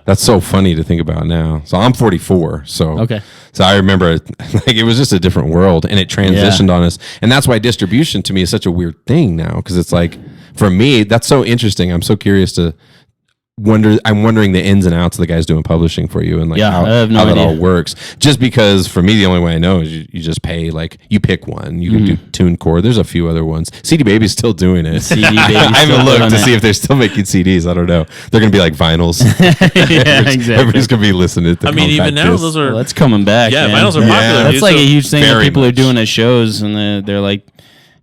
That's so funny to think about now. So I'm 44, so Okay. So I remember, like, it was just a different world, and it transitioned on us, and that's why distribution to me is such a weird thing now, because it's like, for me, that's so interesting. I'm so curious to wonder. I'm wondering the ins and outs of the guys doing publishing for you, and like how I have no that idea. all works. Just because for me, the only way I know is you just pay, like, you pick one. You can do TuneCore. There's a few other ones. CD Baby's still doing it. CD Baby's I still haven't looked doing to it. see if they're still making CDs. I don't know. They're gonna be like vinyls. Exactly. Everybody's gonna be listening to. I mean, even compact now discs. those are Well, that's coming back. yeah, man. vinyls are popular. That's dude. like So- a huge thing that Very people are much. doing at shows, and they're like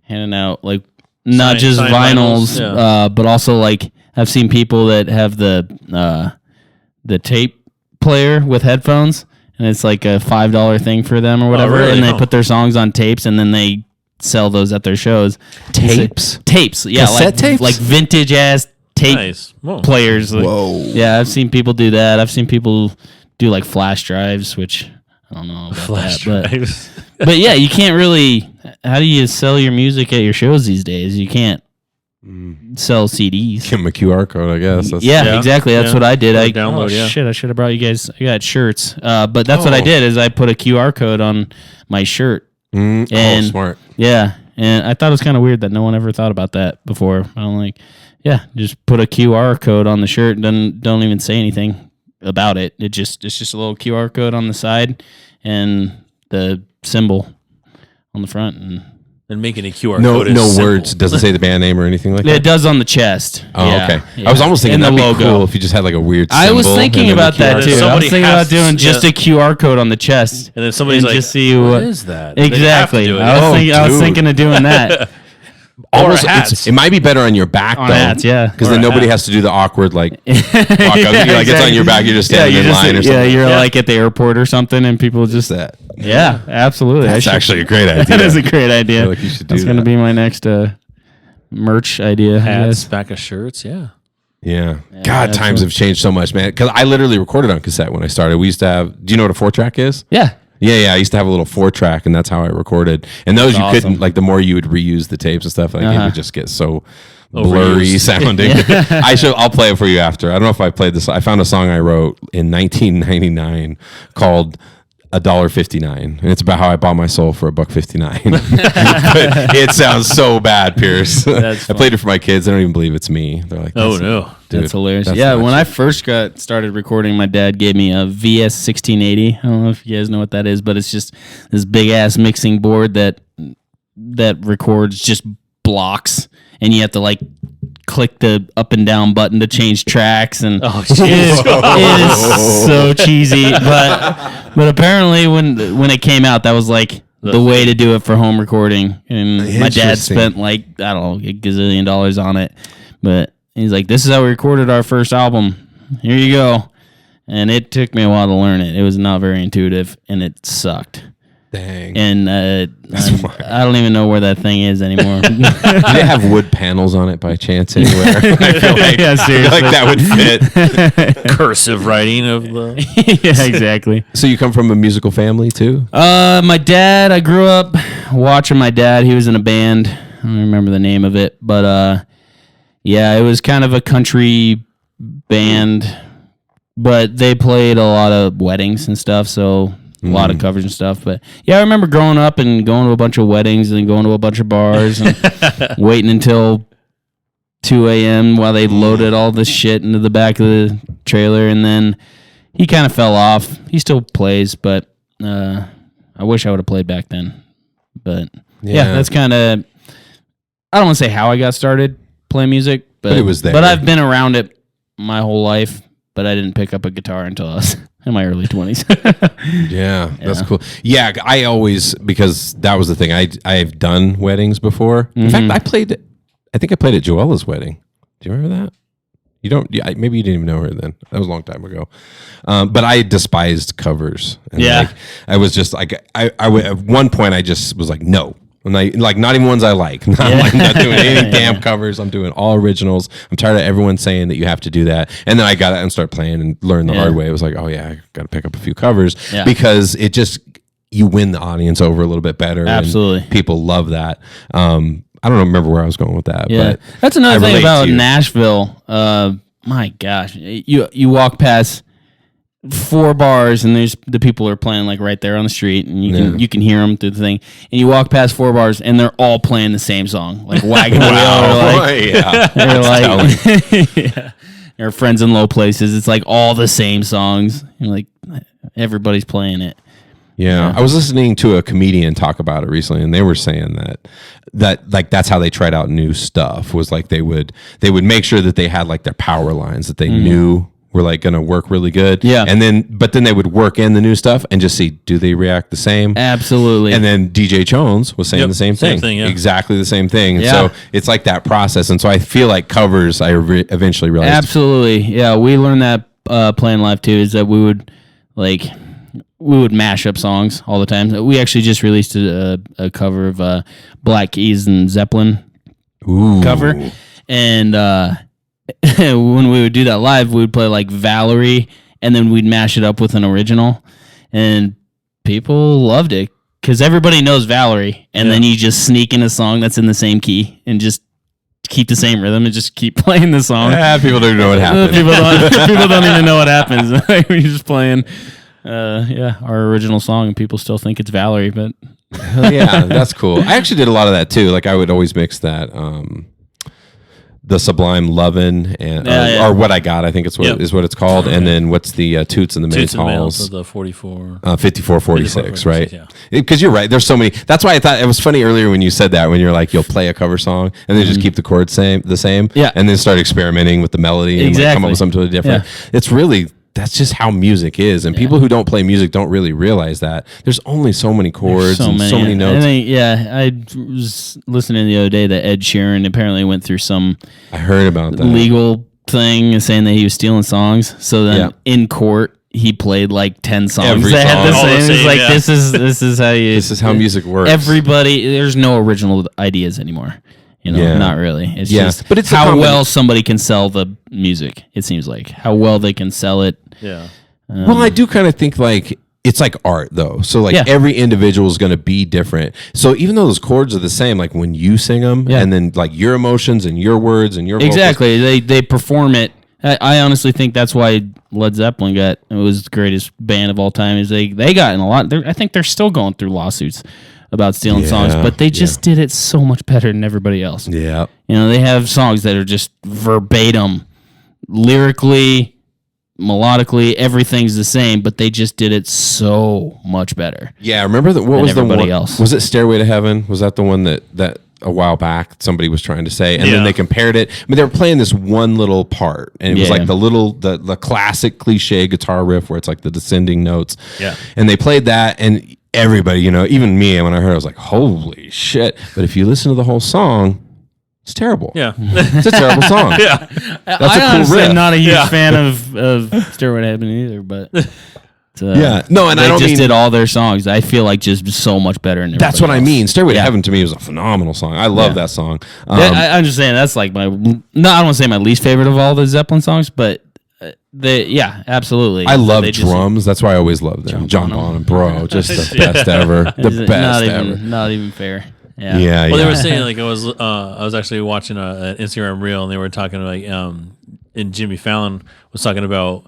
handing out like not just signed vinyls, vinyls, but also like I've seen people that have the tape player with headphones, and it's like a $5 thing for them or whatever, really? and they Oh. put their songs on tapes, and then they sell those at their shows. Tapes? Tapes, yeah, Cassette tapes? like vintage ass tape nice. Whoa. players. Like, Whoa. yeah, I've seen people do that. I've seen people do like flash drives, which I don't know about that, drives. but yeah, you can't really. How do you sell your music at your shows these days? You can't sell CDs. Give them a QR code, I guess. That's, Yeah, Yeah. exactly. That's Yeah. what I did. Or I download, yeah. shit. I should have brought you guys. I got shirts, but that's what I Oh. did. Is I put a QR code on my shirt. Oh, And- smart. Yeah, and I thought it was kind of weird that no one ever thought about that before. I'm like, yeah, just put a QR code on the shirt and don't even say anything about it. It's just a little QR code on the side and the symbol on the front, and And making a QR No, code is no simple. words. Doesn't say the band name or anything like that. it does on the chest. Oh, Yeah, okay. yeah. I was almost thinking And that'd the be logo. cool if you just had like a weird. I was symbol thinking and then about the that QR too. I was Somebody thinking has about doing to- just a QR code on the chest, And then somebody's and like, just see what what is that? They have to exactly. do it. I was dude. thinking of doing that. Almost, hats. it might be better on your back On though. hats, yeah. Because Or then a nobody hat. has to do the awkward like walk up. Like it's on your back. You're just standing in line or something. Yeah, you're Yeah. like at the airport or something, and people just that. yeah, absolutely. That's actually a great idea. that is a great idea. feel like you should do That's going to that. be my next merch idea. I Hats, guess. back of shirts, yeah. Yeah. God, that's times what- have changed so much, man. Because I literally recorded on cassette when I started. We used to have. Do you know what a 4-track is? Yeah. Yeah. I used to have a little 4-track, and that's how I recorded. And those you Awesome. couldn't like. The more you would reuse the tapes and stuff, like it would just get so blurry Overused. sounding. I'll play it for you after. I don't know if I played this. I found a song I wrote in 1999 called $1.59, and it's about how I bought my soul for $1.59. But it sounds so bad, Pierce. That's I played it for my kids. They don't even believe it's me. They're like, Oh, "That's- no. dude, That's hilarious. that's Yeah, nuts." when I first got started recording, my dad gave me a VS 1680. I don't know if you guys know what that is, but it's just this big ass mixing board that records just blocks, and you have to like click the up and down button to change tracks, and Oh, it is so cheesy. But apparently when it came out, that was like the way to do it for home recording. And my dad Interesting. spent like, I don't know, a gazillion dollars on it. But he's like, this is how we recorded our first album. Here you go. And it took me a while to learn it. It was not very intuitive, and it sucked. Dang. And I don't even know where that thing is anymore. Do they have wood panels on it by chance anywhere? I feel like, Yeah, I feel like that would fit. Cursive writing of the. Yeah, exactly. So you come from a musical family too? My dad, I grew up watching my dad. He was in a band. I don't remember the name of it, but yeah, it was kind of a country band, but they played a lot of weddings and stuff, so a lot of covers and stuff. But yeah, I remember growing up and going to a bunch of weddings and going to a bunch of bars and waiting until 2 a.m. while they loaded all this shit into the back of the trailer, and then he kind of fell off. He still plays, but I wish I would have played back then. But yeah, that's kind of, I don't want to say how I got started playing music, but it was there. But I've been around it my whole life, but I didn't pick up a guitar until I was in my early 20s. Yeah, that's cool. Yeah, I always, because that was the thing. I've done weddings before. In fact, I think I played at Joella's wedding. Do you remember that? You don't. Yeah, maybe you didn't even know her then. That was a long time ago. But I despised covers. And I was just like, at one point I just was like, no. And like not even ones I like. I'm not doing any damn covers. I'm doing all originals. I'm tired of everyone saying that you have to do that. And then I got out and started playing and learned the hard way. It was like, oh yeah, I got to pick up a few covers because it just, you win the audience over a little bit better. Absolutely. And people love that. I don't remember where I was going with that. Yeah. But that's another thing about Nashville. My gosh, you walk past 4 bars and there's the people are playing like right there on the street, and you can hear them through the thing. And you walk past 4 bars and they're all playing the same song, like Wagon Wheel. They're like, they're Friends in Low Places. It's like all the same songs. You're like, everybody's playing it. Yeah, I was listening to a comedian talk about it recently, and they were saying that like that's how they tried out new stuff. Was like they would make sure that they had like their power lines that they knew were like going to work really good. Yeah, and then they would work in the new stuff and just see, do they react the same? Absolutely. And then DJ Jones was saying the same thing, exactly the same thing. And so it's like that process. And so I feel like covers, I eventually realized. Absolutely, yeah. We learned that playing live too. Is that we would mash up songs all the time. We actually just released a cover of Black Keys and Zeppelin cover. And when we would do that live, we would play like Valerie, and then we'd mash it up with an original. And people loved it because everybody knows Valerie. And then you just sneak in a song that's in the same key and just keep the same rhythm and just keep playing the song. Yeah, people don't know what happens. people don't even know what happens. We're just playing our original song, and people still think it's Valerie, but yeah, that's cool. I actually did a lot of that too. Like I would always mix that the Sublime Lovin' and or What I Got, I think is what it's called. And then what's the Toots and the Mays Halls? So the 44. 54-46, right? Because you're right. There's so many. That's why I thought it was funny earlier when you said that, when you're like, you'll play a cover song and then just keep the chords the same. Yeah. And then start experimenting with the melody and like come up with something totally different. Yeah. It's really, that's just how music is. And people who don't play music don't really realize that. There's only so many chords so many notes. I was listening the other day that Ed Sheeran apparently went through some I heard about that legal thing saying that he was stealing songs. So then in court, he played like 10 songs. Every song. Had the same. It's like, this is how you... This is how music works. Everybody... There's no original ideas anymore. You know, not really. It's just but it's how well somebody can sell the music, it seems like. How well they can sell it. Yeah. Well, I do kind of think like it's like art though. So like every individual is going to be different. So even though those chords are the same, like when you sing them and then like your emotions and your words and your exactly vocals, they perform it. I honestly think that's why Led Zeppelin was the greatest band of all time. Is they got in a lot. I think they're still going through lawsuits about stealing songs, but they just did it so much better than everybody else. Yeah. You know, they have songs that are just verbatim, lyrically, melodically, everything's the same, but they just did it so much better. Yeah, remember that? What was the one? Else. Was it Stairway to Heaven? Was that the one that a while back somebody was trying to say, and then they compared it? I mean, they were playing this one little part, and it was like the classic cliche guitar riff where it's like the descending notes. Yeah, and they played that, and everybody, you know, even me, when I heard it, I was like, holy shit. But if you listen to the whole song, it's terrible. Yeah. It's a terrible song. That's a cool riff. I'm not a huge fan of Stairway to Heaven either, but no, and I don't just did all their songs. I feel like just so much better than that's what else. I mean. Stairway to Heaven to me was a phenomenal song. I love that song. I'm just saying that's like I don't want to say my least favorite of all the Zeppelin songs, but absolutely. I love drums. That's why I always loved them. John Bonham, bro, just the best ever. The best ever. Not even fair. Yeah. Well, they were saying like I was actually watching an Instagram reel, and they were talking like and Jimmy Fallon was talking about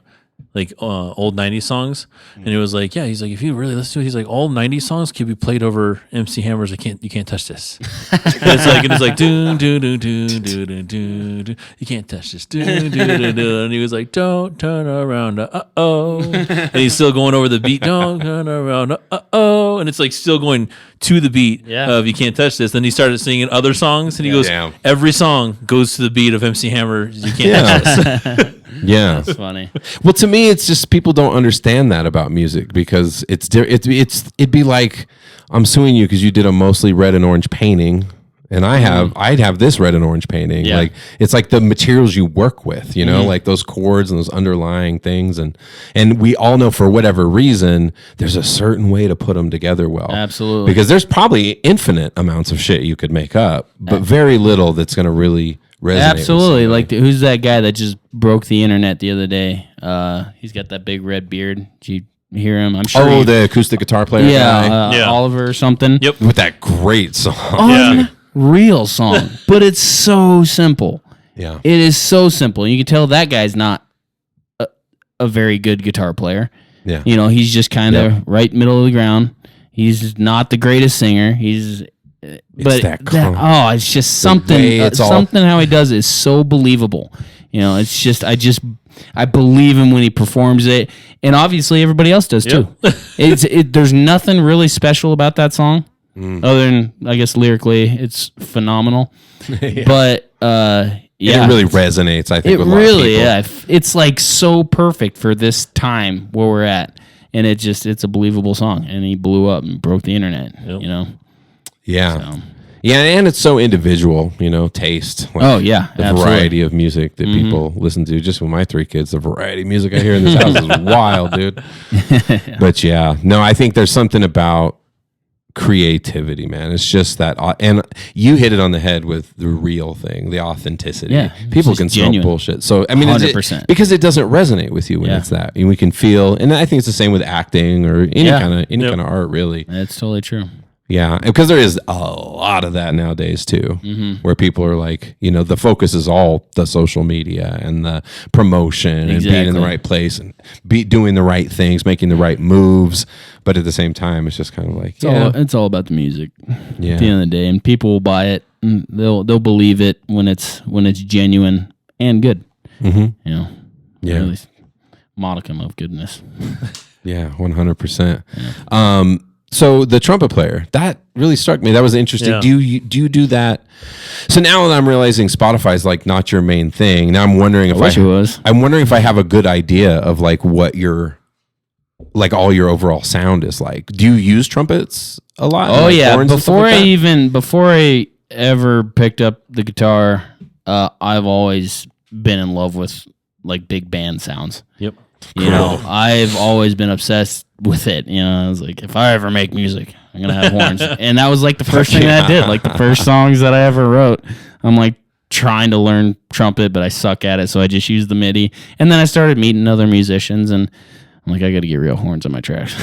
like old 90s songs, and it was like, he's like, if you really listen to it, he's like, all 90s songs can be played over MC Hammer's you can't touch this. it's like do do do do do do do, you can't touch this, do do do do, and he was like, don't turn around, and he's still going over the beat, don't turn around, and it's like still going to the beat of you can't touch this. Then he started singing other songs, and he goes, every song goes to the beat of MC Hammer, you can't touch this. Yeah, that's funny. Well, to me, it's just people don't understand that about music because it'd be like I'm suing you because you did a mostly red and orange painting, And I'd have this red and orange painting. Yeah. Like it's like the materials you work with, you know, like those chords and those underlying things. And we all know for whatever reason, there's a certain way to put them together well. Absolutely. Because there's probably infinite amounts of shit you could make up, but very little that's going to really resonate. Absolutely. Like who's that guy that just broke the internet the other day? He's got that big red beard. Did you hear him? I'm sure. The acoustic guitar player guy. Oliver or something. Yep. With that great song. Unreal song, but it's so simple. Yeah. It is so simple. You can tell that guy's not a very good guitar player. Yeah. You know, he's just kind of right middle of the ground. He's not the greatest singer. It's just something. Something how he does it is so believable. You know, it's just I believe him when he performs it, and obviously everybody else does too. There's nothing really special about that song. Other than, I guess, lyrically, it's phenomenal. But, it really resonates, I think, with a lot of people. It's like so perfect for this time where we're at. And it's a believable song. And he blew up and broke the internet, you know? Yeah. So. Yeah, and it's so individual, you know, taste. Like the absolutely. variety of music that people listen to. Just with my 3 kids, the variety of music I hear in this house is wild, dude. But I think there's something about creativity, man. It's just that, and you hit it on the head with the real thing, the authenticity. Yeah, people can smell bullshit. So I mean, 100%. Because it doesn't resonate with you when it's that, and we can feel. And I think it's the same with acting or any kind of art, really. That's totally true. Yeah, because there is a lot of that nowadays too, where people are like, you know, the focus is all the social media and the promotion and being in the right place and doing the right things, making the right moves. But at the same time, it's just kind of like it's all about the music. At the end of the day, and people will buy it. And they'll believe it when it's genuine and good. You know, at least modicum of goodness. 100%. So the trumpet player, that really struck me. That was interesting. Yeah. Do you do that? So now that I'm realizing Spotify is like not your main thing. Now I'm wondering if I'm wondering if I have a good idea of like what your like all your overall sound is like. Do you use trumpets a lot? Oh yeah. Before I ever picked up the guitar, I've always been in love with like big band sounds. Yep. You know, I've always been obsessed with it. You know, I was like, if I ever make music, I'm going to have horns. And that was like the first thing that I did. Like the first songs that I ever wrote, I'm like trying to learn trumpet, but I suck at it. So I just used the MIDI. And then I started meeting other musicians and I'm like, I got to get real horns on my tracks.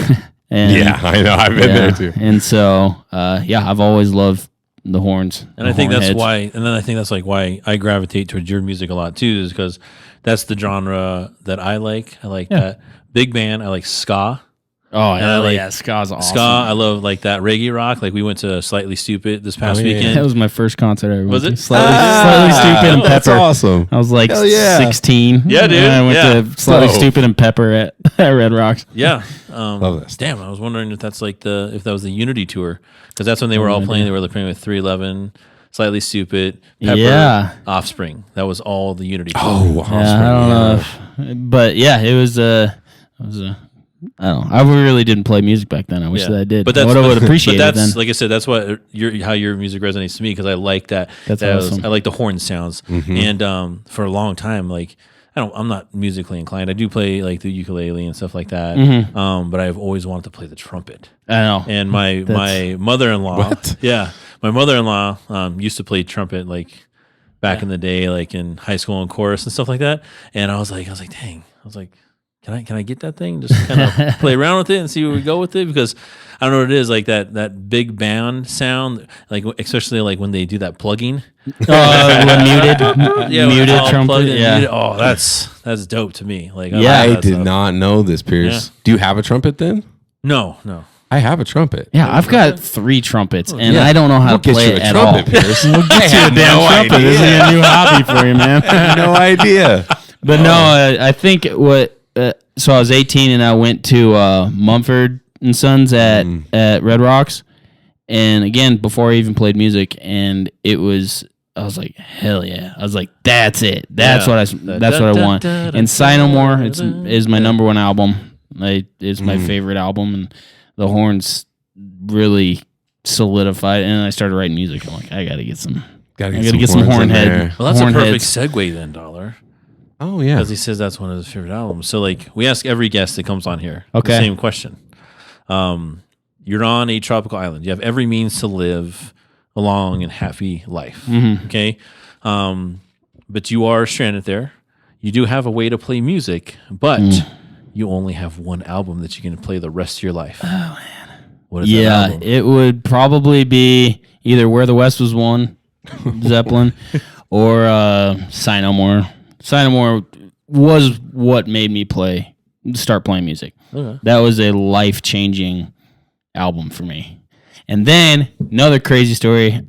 And, I know. I've been there too. And so, I've always loved the horns. And I think that's why, and then I think that's like why I gravitate towards your music a lot too, is because that's the genre that I like. I like that big band. I like ska. Oh, yeah, ska's awesome. Ska, I love like that reggae rock. Like we went to Slightly Stupid this past weekend. That was my first concert I ever went to. Slightly Stupid and Pepper. That's awesome. I was like 16. Yeah, dude. And I went to Slightly Stupid and Pepper at Red Rocks. Yeah. Love this. Damn, I was wondering if that's like if that was the Unity tour, because that's when they were all playing. They were playing with 311. Slightly Stupid, Pepper, Offspring. That was all the Unity tour. Oh, Offspring. I don't know. But yeah, it was I don't know. I really didn't play music back then. I wish that I did. But I would appreciate it then. Like I said, that's what how your music resonates to me, because I like that. That's awesome. I like the horn sounds. And for a long time, like I'm not musically inclined. I do play like the ukulele and stuff like that. But I've always wanted to play the trumpet. I know. And my mother-in-law, my mother-in-law used to play trumpet like back in the day, like in high school and chorus and stuff like that. And I was like, dang. I was like, can I get that thing? Just kind of play around with it and see where we go with it, because I don't know what it is, like that big band sound, like especially like when they do that plugging. Muted trumpet. Muted. Oh, that's dope to me. Like I did not know this, Pierce. Yeah. Do you have a trumpet then? No. I have a trumpet. Yeah, I've got 3 trumpets, and I don't know how to play it at trumpet, all. Pierce. We'll get you a damn trumpet. This is a new hobby for you, man. I have no idea. But no, I think so I was 18 and I went to Mumford and Sons at Red Rocks, and again before I even played music, and I was like, hell yeah! I was like, that's it. That's what I want. And Sigh No More is my number 1 album. It's my favorite album, and the horns really solidified, and I started writing music. I'm like, I gotta get some horn head. Well, that's horn a perfect heads. segue then, Dollar. Oh yeah, Because he says that's one of his favorite albums. So like we ask every guest that comes on here Okay. the same question. You're on a tropical island. You have every means to live a long and happy life. Okay. But you are stranded there. You do have a way to play music, but you only have one album that you can play the rest of your life. Oh man. What is that album? It would probably be either Where the West Was Won, Zeppelin, or Sigh No More. Sigh No More was what made me start playing music. Okay. That was a life-changing album for me. And then another crazy story.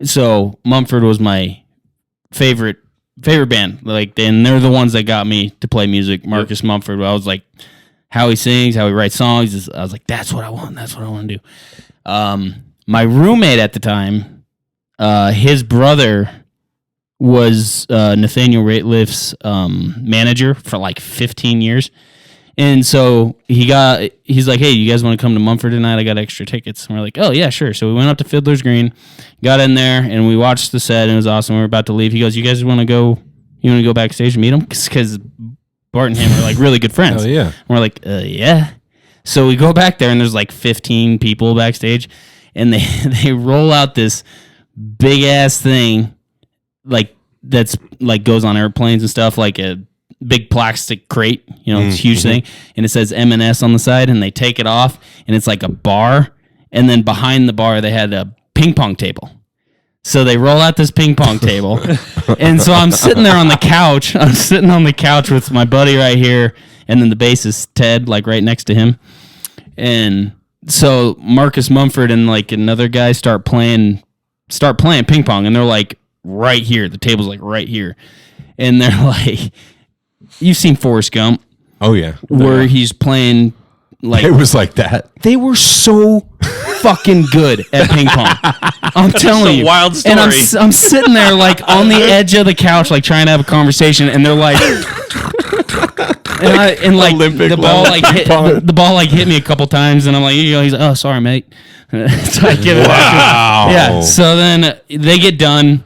So Mumford was my favorite band. Like, and they're the ones that got me to play music. Marcus Mumford. I was like, how he sings, how he writes songs. I was like, that's what I want. That's what I want to do. My roommate at the time, his brother was Nathaniel Rateliff's manager for like 15 years. And so he's like, hey, you guys want to come to Mumford tonight? I got extra tickets. And we're like, oh, yeah, sure. So we went up to Fiddler's Green, got in there, and we watched the set, and it was awesome. We were about to leave. He goes, you guys want to go backstage and meet him? Because Bart and him are like really good friends. Oh, yeah. And we're like, yeah. So we go back there, and there's like 15 people backstage, and they roll out this big-ass thing, like that's like goes on airplanes and stuff, like a big plastic crate, it's a huge thing, and it says M&S on the side, and they take it off, and it's like a bar, and then behind the bar they had a ping pong table. So they roll out this ping pong table, and so I'm sitting there on the couch. I'm sitting on the couch with my buddy right here, and then the bassist Ted, like right next to him, and so Marcus Mumford and like another guy start playing ping pong, and they're like right here. The table's like right here, and they're like, you've seen Forrest Gump. Oh yeah, where he's playing like it was like that. They were so fucking good at ping pong. I'm telling you, wild story. And I'm sitting there like on the edge of the couch, like trying to have a conversation, and they're like, and like Olympic the ball like hit me a couple times, and I'm like, he's like, oh, sorry, mate. So I give it back to him. Yeah. So then they get done.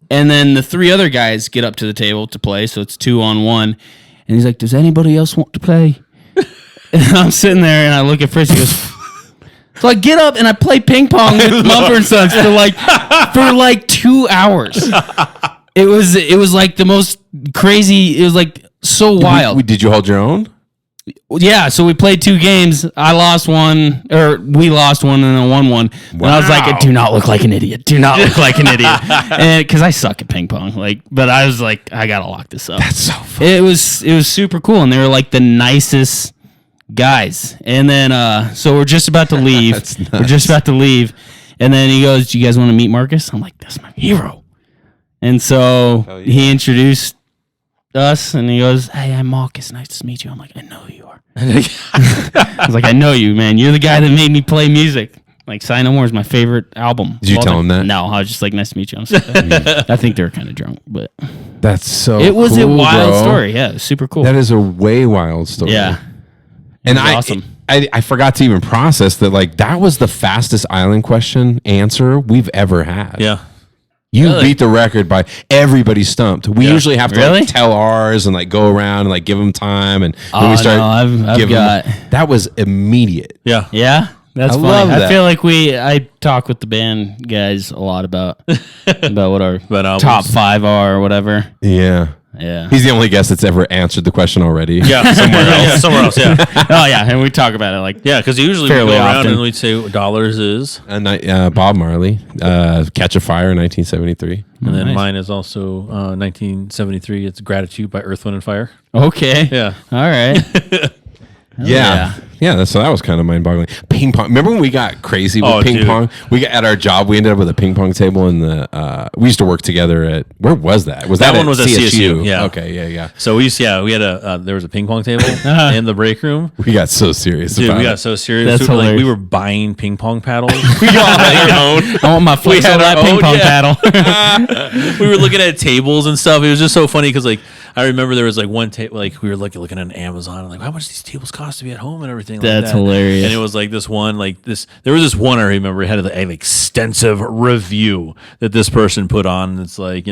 And then the three other guys get up to the table to play, so it's 2-on-1. And he's like, does anybody else want to play? And I'm sitting there, and I look at Fritz, he goes, so I get up, and I play ping pong with Mumford and Sons for like 2 hours. It was like the most crazy, it was like so wild. Did you hold your own? Yeah, so we played 2 games. I lost one, or we lost one, and then won one. Wow. And I was like, "Do not look like an idiot. Do not look like an idiot," because I suck at ping pong. But I was like, I gotta lock this up. That's so fun. It was super cool, and they were like the nicest guys. And then, so we're just about to leave. That's nuts. We're just about to leave, and then he goes, "Do you guys want to meet Marcus?" I'm like, "That's my hero." And so he introduced us, and he goes, "Hey, I'm Marcus. Nice to meet you." I'm like, "I know who you are." I was like, "I know you, man. You're the guy that made me play music." Like, Sigh No More is my favorite album. Did you tell him that? No, I was just like, "Nice to meet you." I think they were kind of drunk, but that's so. It was cool, a wild bro. story. Yeah, it was super cool. That is a way wild story. Yeah, and awesome. I forgot to even process that. Like, that was the fastest island question answer we've ever had. Yeah. You beat the record by everybody stumped. We usually have to like, tell ours and like go around and like give them time. And when we start, I've got that was immediate. Yeah. Yeah. That's funny. love that. I feel like I talk with the band guys a lot about what our top 5 are or whatever. Yeah. Yeah. He's the only guest that's ever answered the question already. Yeah. Somewhere else. Yeah. Oh yeah, and we talk about it like Because usually we fairly go around often. and we'd say dollars is, Bob Marley, Catch a Fire, 1973. and then Nice. mine is also 1973. It's Gratitude by Earth, Wind and Fire. okay. Yeah. All right. Yeah, so that was kind of mind-boggling. Ping pong. Remember when we got crazy with ping pong? We got at our job. We ended up with a ping pong table in the. We used to work together at. Where was that? That one was at CSU. Yeah. Okay. Yeah. So we had there was a ping pong table in the break room. We got so serious. Dude, about we got it. so serious. That's We hilarious. were buying ping pong paddles. I want my flex had on that our ping own, pong yeah. paddle. We were looking at tables and stuff. It was just so funny because like I remember there was like one table, like we were looking at Amazon, and like how much these tables cost to be at home and everything. That's like that. hilarious. And it was like this one, like this. There was this one I remember. It had an extensive review that this person put on. It's like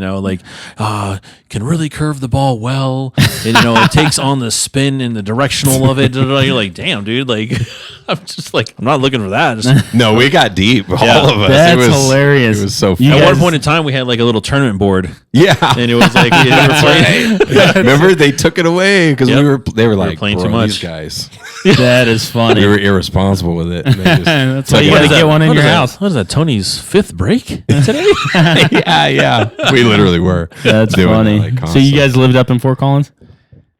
can really curve the ball well, and it takes on the spin and the directional of it. You're like, damn, dude. Like, I'm just like, I'm not looking for that. No, we got deep. All of us. That's hilarious. It was so You fun. At guys- one point in time, we had like a little tournament board. Yeah. And it was like, you never played. Remember, they took it away because they were like, playing too "Bro, much." these guys. That is funny. We were irresponsible with it. And they just That's took why you it got to out. get one in What your is that? house. What is that? Tony's 5th break today? Yeah. We literally were. That's doing funny. that, like, So you guys lived up in Fort Collins?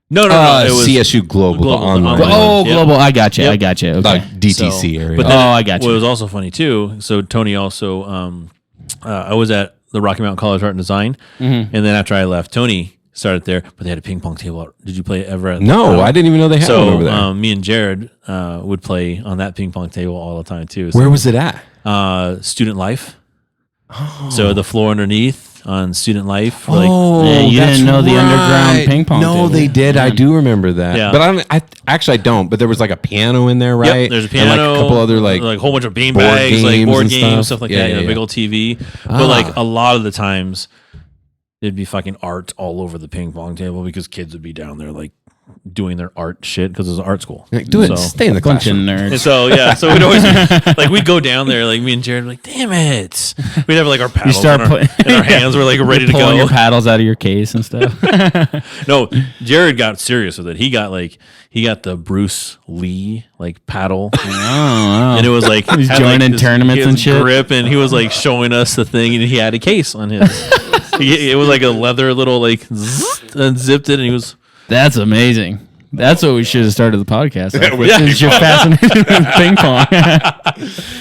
No. It was CSU Global, the online. Oh, Yep. Global. I got you. Yep. I got you. Okay. Like DTC area. But then I got you. What was also funny too. So Tony also, I was at the Rocky Mountain College of Art and Design, and then after I left, Tony started there. But they had a ping pong table out. Did you play ever? No, I didn't even know they had one over there. So me and Jared would play on that ping pong table all the time too. So, Where was it at? Student Life. So the floor underneath on Student Life. Yeah, you that's didn't know the underground ping pong No, table. they did. I do remember that. Yeah. But I don't. But there was like a piano in there, right? Yep, there's a And piano, like a couple other like a whole bunch of bean board bags, like games board and games, stuff. stuff like Yeah, that. yeah, A big yeah. old TV. But like a lot of the times, it'd be fucking art all over the ping pong table because kids would be down there like doing their art shit because it was an art school. Like, do it. So- Stay in the Bunch of classroom. And nerds. so we'd always like we'd go down there, like me and Jared were like, damn it. We'd have like our paddles start in, our, putting- and our hands were like ready to Pulling your go. paddles out of your case and stuff. No, Jared got serious with it. He got the Bruce Lee like paddle. Oh, And it was like He's had, joining this- tournaments his and shit? grip, and he was like showing us the thing, and he had a case on his. It was like a leather little like zzz, and zipped it, and he was. that's amazing. That's what we should have started the podcast off with. Yeah. Since you're fascinated with ping pong.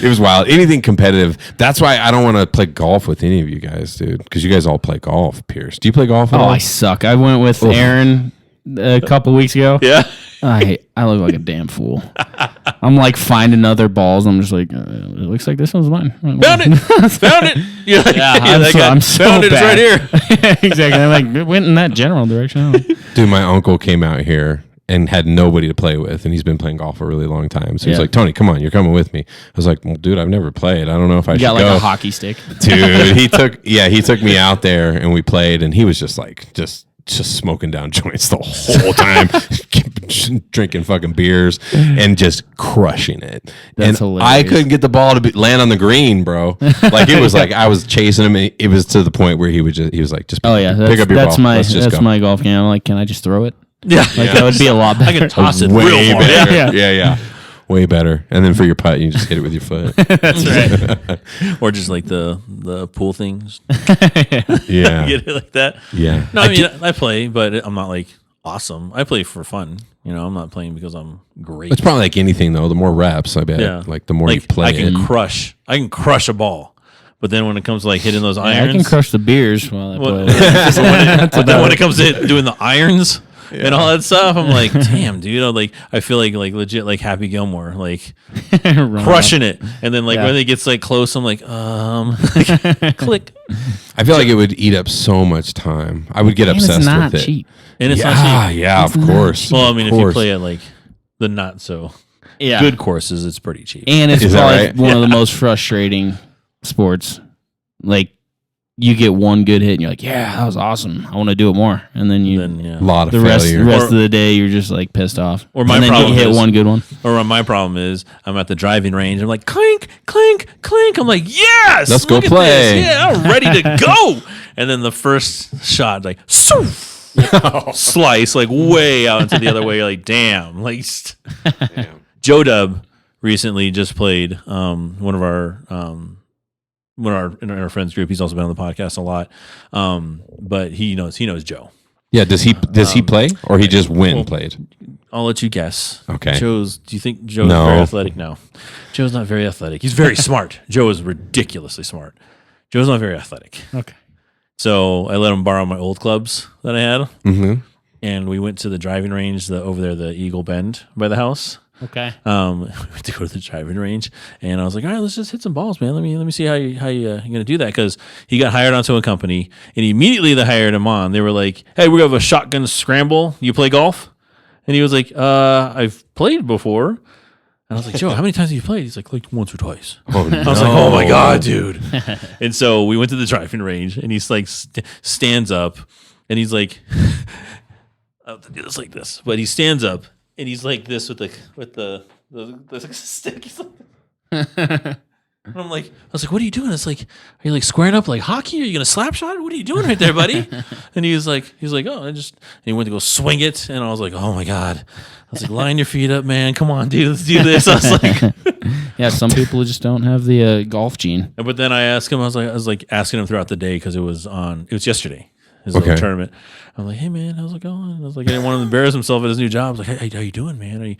It was wild. Anything competitive. That's why I don't want to play golf with any of you guys, dude. Because you guys all play golf. Pierce, do you play golf at Oh, all? I suck. I went with Aaron a couple weeks ago. Yeah. I look like a damn fool. I'm like finding other balls. I'm just like, it looks like this one's mine. Found it. Found it. You're like, Yeah, that so guy found it. bad. It's right here. Exactly. I'm like, it went in that general direction. Dude, my uncle came out here and had nobody to play with, and he's been playing golf for a really long time. So he's Yeah. like, Tony, come on, you're coming with me. I was like, well, dude, I've never played. I don't know if I You should got like go. a hockey stick. Dude, he took me out there and we played, and he was just like just smoking down joints the whole time, drinking fucking beers and just crushing it. That's and hilarious. I couldn't get the ball to land on the green, bro. Like it was like I was chasing him, and it was to the point where he was like, just Oh yeah, pick up your that's ball. my Let's just that's go. my golf game. I'm like, can I just throw it? Yeah. Like that would be a lot better. I can toss it Way real far. better. Yeah. Yeah. Way better. And then for your putt, you just hit it with your foot. That's right. Or just like the pool things. Yeah. Get it like that. Yeah. No, I mean, I play, but I'm not like awesome. I play for fun. I'm not playing because I'm great. It's probably like anything though. The more reps, I bet. Yeah. Like the more you like play I can it. crush a ball. But then when it comes to like hitting those Yeah, irons, I can crush the beers while I Well, play. but then when it comes to doing the irons and all that stuff, I'm like, damn, dude. I feel like legit like Happy Gilmore, like crushing it. And then like Yeah. when it gets like close, I'm like, click. I feel like it would eat up so much time. I would get And obsessed it's not with it. cheap. And it's yeah, not cheap. yeah, of course. Well, I mean, Of if you course. play at like the not so Yeah. good courses, it's pretty cheap. And it's Is that probably right? one of the most frustrating sports. Like you get one good hit and you're like, yeah, that was awesome. I want to do it more. And then you Then yeah. a lot of the rest failure. of the day you're just like pissed off. Or my and then problem you hit is- one good one. Or my problem is, I'm at the driving range. I'm like, clink, clink, clink. I'm like, yes, Let's go look at play. this. Yeah, I'm ready to go. And then the first shot, like, slice like way out into the other way. You're like, damn. Like, Joe Dub recently just played one of our in our friends group. He's also been on the podcast a lot. But he knows Joe. Yeah, does he play or he just went and well, played? I'll let you guess. Okay. Do you think Joe's No. very athletic? No. Joe's not very athletic. He's very smart. Joe is ridiculously smart. Joe's not very athletic. Okay. So I let him borrow my old clubs that I had, Mm-hmm. and we went to the driving range over there, the Eagle Bend by the house. We went to go to the driving range, and I was like, all right, let's just hit some balls, man. Let me see how you gonna do that, because he got hired onto a company, and immediately they hired him on. They were like, hey, we have a shotgun scramble. You play golf? And he was like, I've played before. And I was like, Joe, how many times have you played? He's like once or twice. Oh, no. I was like, oh my God, dude. And so we went to the driving range, and he's like stands up, and he's like, I have to do this like this, but he stands up, and he's like this with the stick. He's like, and I'm like, I was like, what are you doing? It's like, are you like squaring up like hockey? Are you gonna slap shot? What are you doing right there, buddy? And he was like, oh, and he went to go swing it, and I was like, oh my God. I was like, line your feet up, man. Come on, dude, let's do this. I was like, yeah, some people just don't have the golf gene. But then I asked him, I was like asking him throughout the day, because it was yesterday, his little tournament. I'm like, hey man, how's it going? I was like, I didn't want to embarrass himself at his new job. I was like, hey, how you doing, man? Are you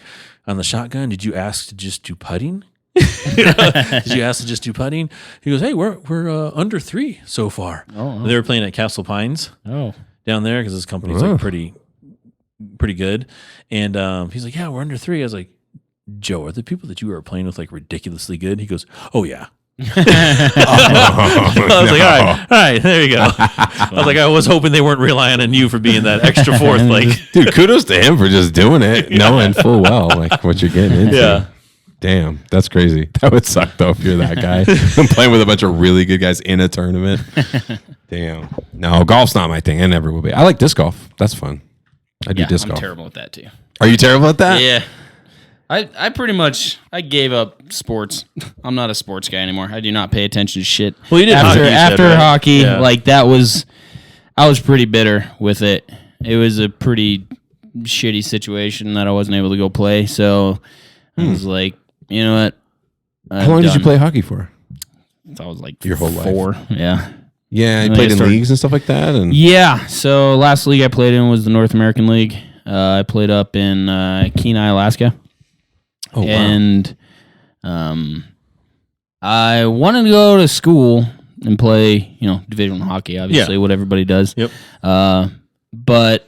on the shotgun? Did you ask to just do putting? Did you ask to just do putting? He goes, hey, we're under 3 so far. Oh. They were playing at Castle Pines. Oh, down there, because this company's like pretty good. And he's like, yeah, we're under 3. I was like, Joe, are the people that you are playing with like ridiculously good? He goes, oh yeah. I was like, all right, there you go. I was like, I was hoping they weren't relying on you for being that extra fourth. Like, dude, kudos to him for just doing it, knowing full well like what you're getting into. Yeah. Damn, that's crazy. That would suck though if you're that guy. I'm playing with a bunch of really good guys in a tournament. Damn. No, golf's not my thing. I never will be. I like disc golf. That's fun. I do disc golf. I'm terrible at that too. Are you terrible at that? Yeah. I pretty much gave up sports. I'm not a sports guy anymore. I do not pay attention to shit. Well, you did after hockey, like that was, I was pretty bitter with it. It was a pretty shitty situation that I wasn't able to go play. So I was like, you know what? How long did you play hockey for? I was like your whole 4. life. Yeah. Yeah, you played in leagues and stuff like that. And yeah. So last league I played in was the North American League. I played up in Kenai, Alaska. Oh, wow. And I wanted to go to school and play, Division I hockey, obviously, what everybody does. Yep. But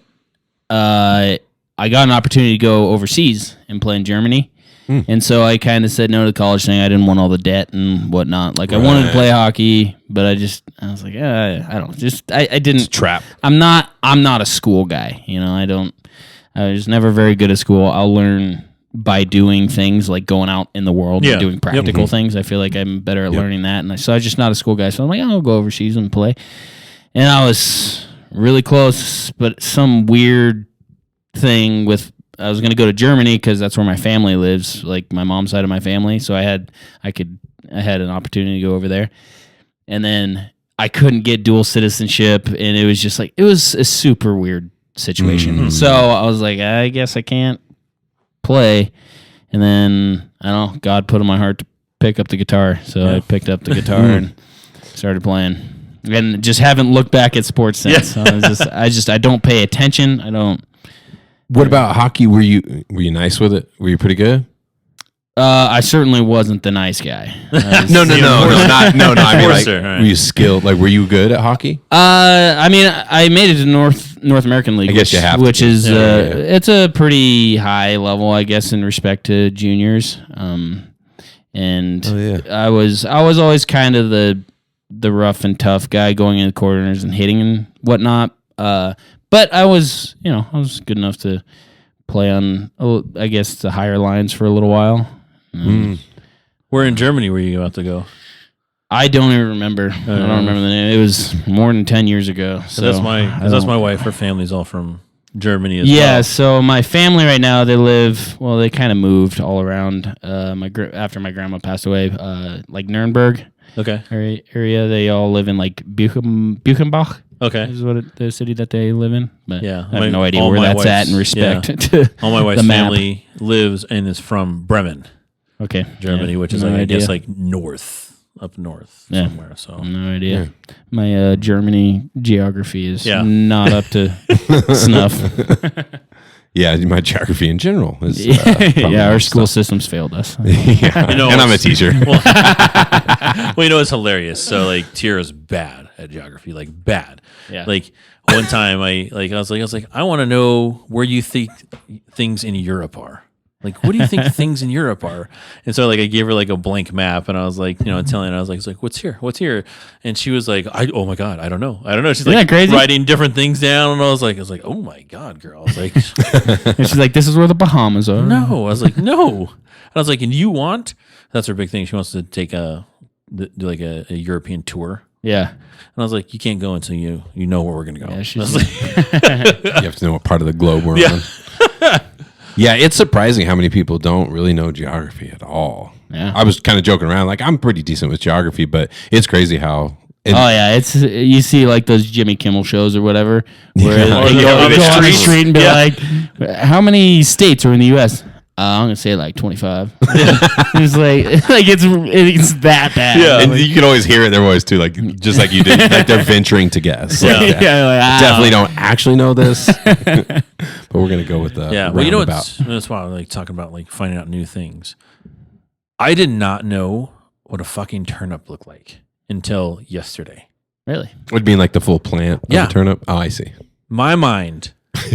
I got an opportunity to go overseas and play in Germany. And so I kind of said no to the college thing. I didn't want all the debt and whatnot. Like, I wanted to play hockey, but I was like, I don't, I didn't. It's a trap. I'm not a school guy. I was never very good at school. I'll learn by doing things like going out in the world and doing practical things. I feel like I'm better at learning that. And so I was just not a school guy. So I'm like, I'll go overseas and play. And I was really close, but some weird thing with, I was going to go to Germany because that's where my family lives, like my mom's side of my family. So I had an opportunity to go over there. And then I couldn't get dual citizenship. And it was just like, it was a super weird situation. Mm-hmm. So I was like, I guess I can't play. And then I don't know, God put in my heart to pick up the guitar. So I picked up the guitar and started playing. And just haven't looked back at sports since. Yeah. So I don't pay attention. I don't. What about hockey? Were you nice with it? Were you pretty good? I certainly wasn't the nice guy. No. I mean, like, were you skilled? Like, were you good at hockey? I mean, I made it to North American League. I guess you have, which is it's a pretty high level, I guess, in respect to juniors. And I was always kind of the rough and tough guy going in the corners and hitting and whatnot. But I was good enough to play on, I guess, the higher lines for a little while. Where in Germany were you about to go? I don't even remember. I don't remember the name. It was more than 10 years ago. So that's my wife. Her family's all from Germany as well. Yeah, so my family right now, they kind of moved all around. After my grandma passed away, like Nuremberg area, they all live in like Buchenbach. Okay, is what the city that they live in. But yeah, I have no idea where that's at in respect to all my wife's family lives and is from Bremen. Okay, Germany, which is I guess like up north somewhere. So no idea. My Germany geography is not up to snuff. Yeah, my geography in general is our school systems failed us. And I'm a teacher. Well, it's hilarious. So like Tira's bad at geography, like bad. Yeah. Like one time I was like, I want to know where you think things in Europe are. Like, what do you think things in Europe are? And so, like, I gave her like a blank map, and I was like, telling her, I was like, what's here? And she was like, oh my god, I don't know. She's Isn't like that crazy? writing different things down, and I was like, oh my god, girl. I was like, And she's like, this is where the Bahamas are. no. I was like, no. And I was like, and you want? That's her big thing. She wants to take do like a European tour. Yeah. And I was like, you can't go until you know where we're gonna go. Yeah, I she's was like, You have to know what part of the globe we're Yeah. on. Yeah, it's surprising how many people don't really know geography at all. Yeah. I was kind of joking around, like I'm pretty decent with geography, but it's crazy how. Oh yeah, it's you see like those Jimmy Kimmel shows or whatever, where Yeah. they Or go the on the streets. street and be Yeah. like, "How many states are in the U.S.?" I'm gonna say like 25. It's like it's that bad. Yeah. And you can always hear it in their voice too, like just like you did, like they're venturing to guess. Like, Yeah, like, I definitely don't actually know this, but we're gonna go with the yeah. Well, you know roundabout. that's why I like talking about like finding out new things. I did not know what a fucking turnip looked like until yesterday. Really? Would mean like the full plant of Yeah. a turnip. Oh, I see. My mind,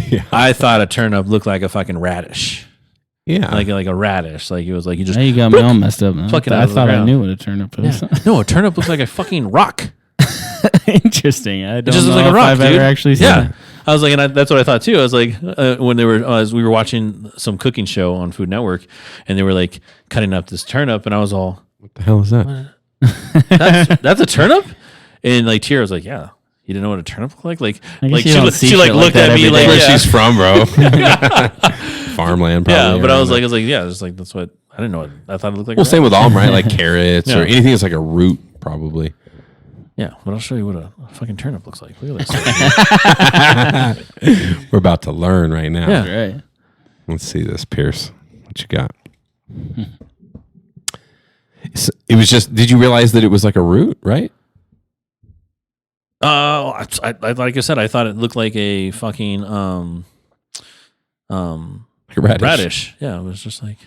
Yeah, I thought a turnip looked like a fucking radish, yeah. like a radish. Like it was like you just Now you got me all messed up. Man. Pluck it I out of the thought I ground. knew what a turnip was. no, a turnip looks like a fucking rock. Interesting. I don't just know looks like a if rock, I've dude. ever actually seen Yeah. it. I was like, and that's what I thought too. I was like, when they were, as we were watching some cooking show on Food Network, and they were like cutting up this turnip, and I was all, What the hell is that? that's a turnip? And like Tira was like, yeah, you didn't know what a turnip looked like? Like you don't see she like shit like looked that at me every like, day. Where yeah. she's from, bro? Farmland, probably. Yeah, but I was around like, yeah, it's like, that's what, I didn't know what, I thought it looked like. well, a same rat. with all them, right? Like carrots Yeah. or anything that's like a root, probably. Yeah, but I'll show you what a fucking turnip looks like. Look at this. We're about to learn right now. Yeah. Right. Let's see this, Pierce. What you got? It was just. Did you realize that it was like a root, right? I like I said, I thought it looked like a fucking Like a radish. radish. Yeah, it was just like,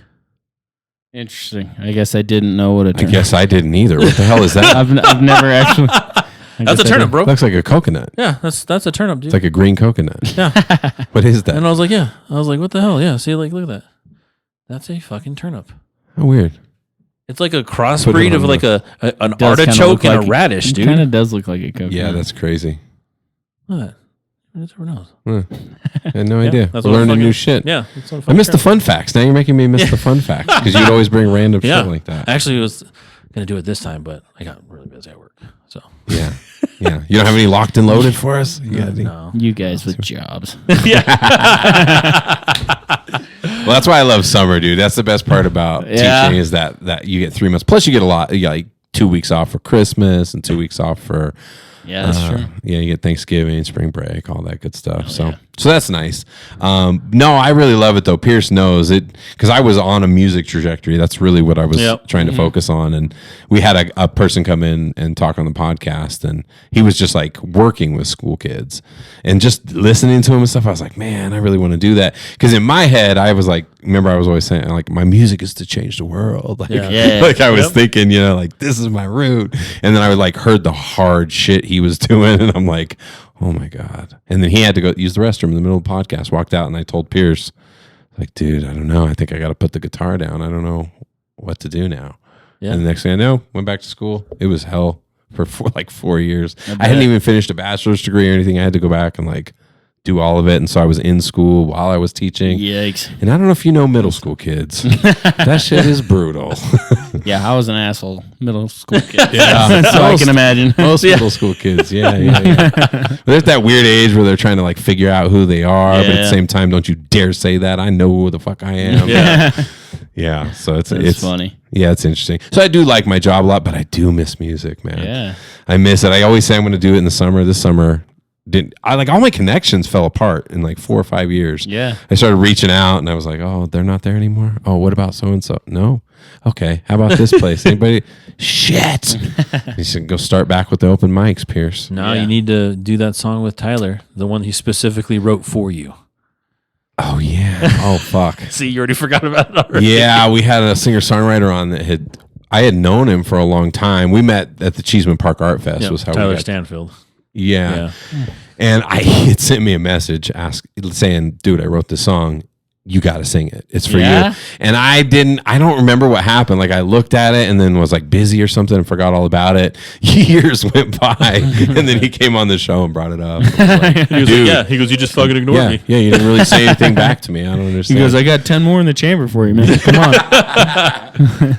Interesting. I guess I didn't know what a I turnip. guess I didn't either. What the hell is that? I've never actually. I that's a guess I turnip, bro. Looks like a coconut. Yeah, that's a turnip, dude. It's like a green coconut. Yeah. What is that? And I was like, yeah. I was like, what the hell? Yeah, see, like, look at that. That's a fucking turnip. How weird. It's like a Put it crossbreed of on like an Does kinda artichoke look and like- a radish, It dude. kind of does look like a coconut. Yeah, that's crazy. What? Who knows? I had no idea. that's what Learning fucking- new shit. Yeah. That's what I missed the fucking fun facts. Now you're making me miss the fun facts because you'd always bring random Yeah. shit like that. I actually was going to do it this time, but I got really busy at work. So, Yeah. Yeah. You don't have any locked and loaded for us? You got any? no. You guys with jobs. Well, that's why I love summer, dude. That's the best part about Yeah. teaching is that you get 3 months. Plus, you get a lot. You get like 2 weeks off for Christmas and 2 weeks off for Yeah, that's true. yeah. You get Thanksgiving, spring break, all that good stuff. So that's nice. No, I really love it though. Pierce knows it because I was on a music trajectory. That's really what I was trying to focus on. And we had a person come in and talk on the podcast, and he was just like working with school kids and just listening to him and stuff. I was like, man, I really want to do that because in my head, I was like, remember, I was always saying like, my music is to change the world. Like, Yeah. like I was thinking, you know, like this is my route. And then I would like heard the hard shit he was doing, and I'm like, oh my God. And then he had to go use the restroom in the middle of the podcast, walked out, and I told Pierce, like, dude, I don't know. I think I got to put the guitar down. I don't know what to do now. Yeah. And the next thing I know, went back to school. It was hell for 4 years. I hadn't even finished a bachelor's degree or anything. I had to go back and like do all of it. And so I was in school while I was teaching. Yikes. And I don't know if you know middle school kids. That shit is brutal. Yeah, I was an asshole middle school kid. Yeah. So I can imagine. Most middle school kids, yeah. There's that weird age where they're trying to like figure out who they are, but at the Yeah. same time, don't you dare say that. I know who the fuck I am. Yeah. So it's funny. Yeah, it's interesting. So I do like my job a lot, but I do miss music, man. Yeah. I miss it. I always say I'm going to do it in the summer. This summer didn't. I like all my connections fell apart in like 4 or 5 years. Yeah. I started reaching out and I was like, oh, they're not there anymore. Oh, what about so and so? No. Okay. How about this place? Anybody? Shit. You should go start back with the open mics, Pierce. No, Yeah. you need to do that song with Tyler, the one he specifically wrote for you. Oh yeah. Oh fuck. See, you already forgot about it already. Yeah, we had a singer songwriter on that I had known him for a long time. We met at the Cheeseman Park Art Fest. Yeah, Was how Tyler we got. Stanfield. Yeah. And he had sent me a message saying, dude, I wrote this song. you got to sing it. It's for Yeah? you. And I don't remember what happened. Like I looked at it and then was like busy or something and forgot all about it. Years went by and then he came on the show and brought it up. Like, He was like, yeah. He goes, you just fucking ignored me. Yeah, you didn't really say anything back to me. I don't He understand. goes, I got 10 more in the chamber for you, man. Come on.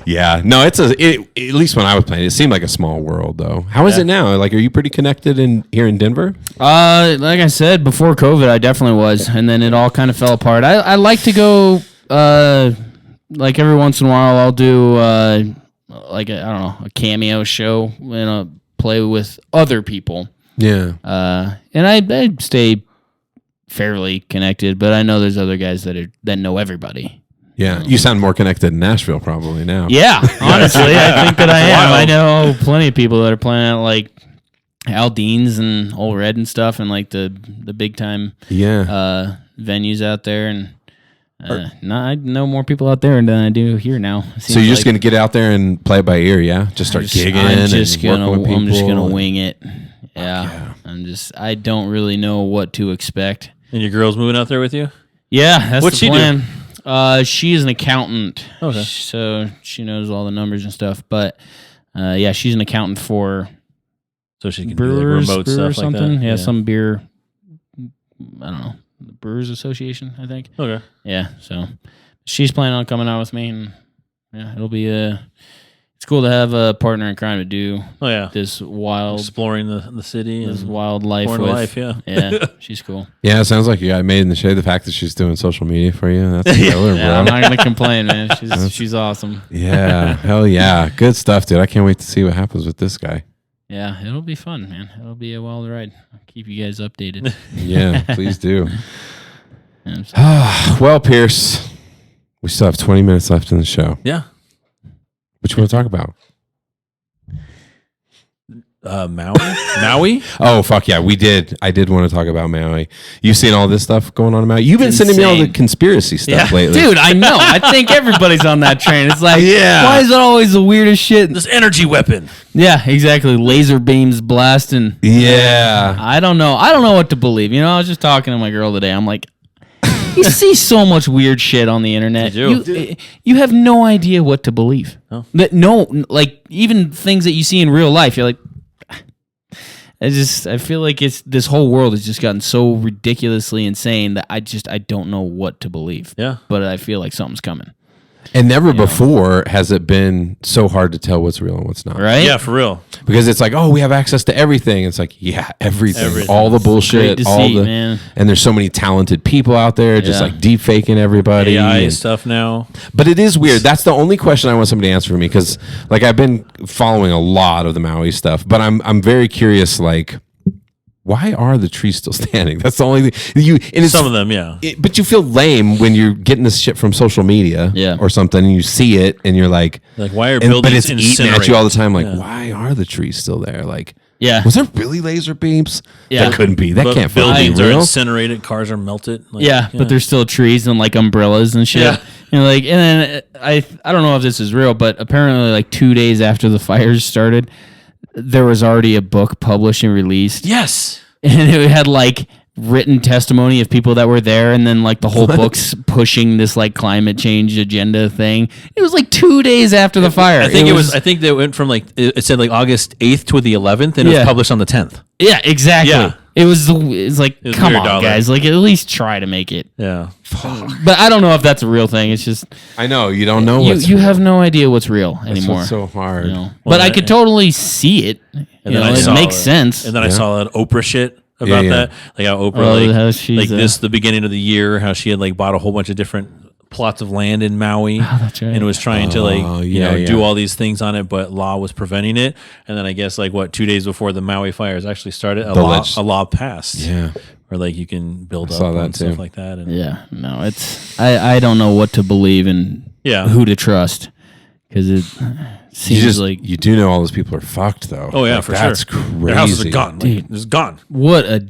Yeah, no, at least when I was playing, it seemed like a small world though. How is it now? Like, are you pretty connected here in Denver? Like I said, before COVID, I definitely was. And then it all kind of fell apart. I like to go, like every once in a while, I'll do, like, a cameo show and play with other people. Yeah. And I stay fairly connected, but I know there's other guys that know everybody. Yeah, you sound more connected in Nashville probably now. Yeah, honestly, I think that I am. I know plenty of people that are playing at like Aldean's and Old Red and stuff, and like the big time venues out there. And I know more people out there than I do here now. So you're just gonna get out there and play it by ear, yeah? Just start gigging I'm just gonna and wing it. Yeah, I don't really know what to expect. And your girl's moving out there with you? Yeah, that's What's the she plan. do? She's an accountant. Okay. So she knows all the numbers and stuff. But yeah, she's an accountant for So she can brewers, do like remote brewer stuff or something. like that. Yeah, some beer. I don't know. The Brewers Association, I think. Okay. Yeah. So she's planning on coming out with me, and yeah, it'll be it's cool to have a partner in crime to do. Oh yeah. This wild Exploring the city this and wild life with. life, yeah. Yeah, she's cool. Yeah, it sounds like you got made in the shade. The fact that she's doing social media for you, that's killer, Yeah, I'm bro. not gonna complain, man. She's awesome. Yeah, hell yeah. Good stuff, dude. I can't wait to see what happens with this guy. Yeah, it'll be fun, man. It'll be a wild ride. I'll keep you guys updated. Yeah, please do. Yeah, so- Well, Pierce, we still have 20 minutes left in the show. Yeah. What you want to talk about? Maui? Oh, fuck yeah, we did. I did want to talk about Maui. You've seen all this stuff going on in Maui. You've been sending me all the Insane. conspiracy stuff lately. Dude, I know. I think everybody's on that train. It's like, Yeah. why is it always the weirdest shit? This energy weapon. Yeah, exactly. Laser beams blasting. Yeah. I don't know. I don't know what to believe. You know, I was just talking to my girl today. I'm like, you see so much weird shit on the internet. You do. You have no idea what to believe. Oh. Like even things that you see in real life, you're like, I feel like this whole world has just gotten so ridiculously insane that I don't know what to believe. Yeah. But I feel like something's coming. And never before has it been so hard to tell what's real and what's not. Right? Yeah, for real. Because it's like, oh, we have access to everything. It's like, yeah, everything. Everything. All the Great bullshit, to all see, the man. and there's so many talented people out there just Yeah. like deep faking everybody. AI and- stuff now. But it is weird. That's the only question I want somebody to answer for me because like I've been following a lot of the Maui stuff, but I'm very curious like why are the trees still standing? That's the only thing. Some of them, yeah. But you feel lame when you're getting this shit from social media or something and you see it and you're like Why are but buildings it's eating at you all the time like Yeah. why are the trees still there? Like Yeah. was there really laser beams? Yeah. That couldn't be. That But can't be buildings are real. incinerated, cars are melted. Like, Yeah, but there's still trees and like umbrellas and shit. Yeah. And like, and then I don't know if this is real, but apparently like 2 days after the fires started, there was already a book published and released, Yes. and it had like written testimony of people that were there, and then like the whole book's pushing this like climate change agenda thing. It was like 2 days after the fire. I think they went from like it said like August 8th to the 11th, and it was published on the 10th. Yeah, exactly. Yeah. It's like, was come weird, on, dog. guys, like at least try to make it. Yeah. But I don't know if that's a real thing. It's just I know you don't know you have no idea what's real That's anymore. what's so hard. You know? Well, But I could totally see it. And You then know, I it saw makes sense. And then I saw that Oprah shit about Yeah. that, like how Oprah Oh, how she's, the beginning of the year, how she had like bought a whole bunch of different plots of land in Maui, that's right. and was trying to Oh, like do yeah. all these things on it, but law was preventing it. And then I guess like 2 days before the Maui fires actually started, a law passed. Yeah. Where like you can build up saw that on stuff too. like that. And Yeah, no, it's I don't know what to believe and who to trust because it seems like you do know all those people are fucked though. Oh yeah, Like, for that's sure. crazy. Their houses are gone. Dude. Like, it's gone. what a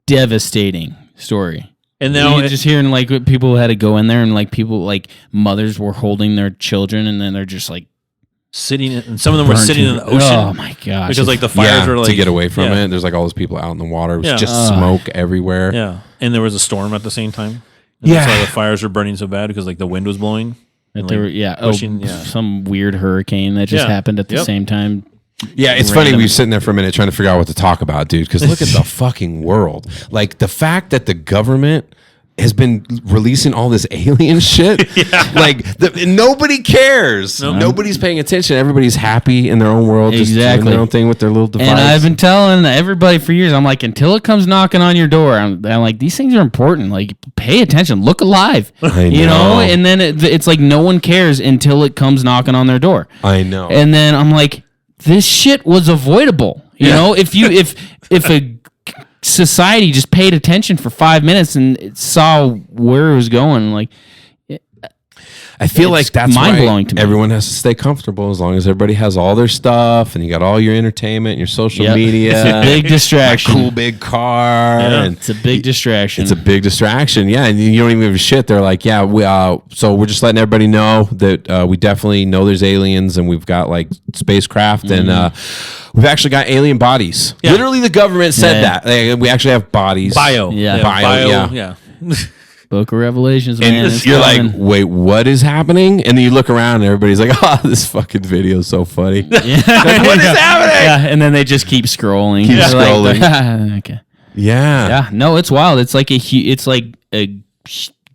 devastating story. And now You're just hearing like what people had to go in there and like people like mothers were holding their children and then they're just like sitting, and some of them were burnt sitting to- in the ocean. Oh my gosh! Because like the fires were like to get away from yeah. it. There's like all those people out in the water. It was Yeah. just smoke everywhere. Yeah, and there was a storm at the same time. And that's why the fires were burning so bad, because like the wind was blowing. And, There like, were, pushing, some weird hurricane that just happened at the same time. Yeah, it's funny. We were sitting there for a minute trying to figure out what to talk about, dude, because look at the fucking world. Like, the fact that the government has been releasing all this alien shit. Like, nobody cares. Nope. Nobody's paying attention. Everybody's happy in their own world, just doing their own thing with their little device. And I've been telling everybody for years, I'm like, until it comes knocking on your door, I'm like, these things are important. Like, pay attention. Look alive. You know? And then it's like no one cares until it comes knocking on their door. I know. And then I'm like, this shit was avoidable. You know? If a society just paid attention for 5 minutes and saw where it was going, like, I feel like that's mind-blowing to me. Everyone has to stay comfortable as long as everybody has all their stuff and you got all your entertainment and your social media. It's a big distraction. Cool big car. Yeah, and it's a big distraction. It's a big distraction. Yeah, and you don't even give a shit. They're like, yeah, so we're just letting everybody know that we definitely know there's aliens and we've got like spacecraft and we've actually got alien bodies. Yeah. Literally, the government said that. We actually have bodies. Bio. Yeah. Book of Revelations, man. And you're like, wait, what is happening? And then you look around and everybody's like, oh, this fucking video is so funny. Like, what is happening? Yeah, and then they just keep scrolling. Keep scrolling. Like, okay. Yeah. Yeah. No, it's wild. It's like a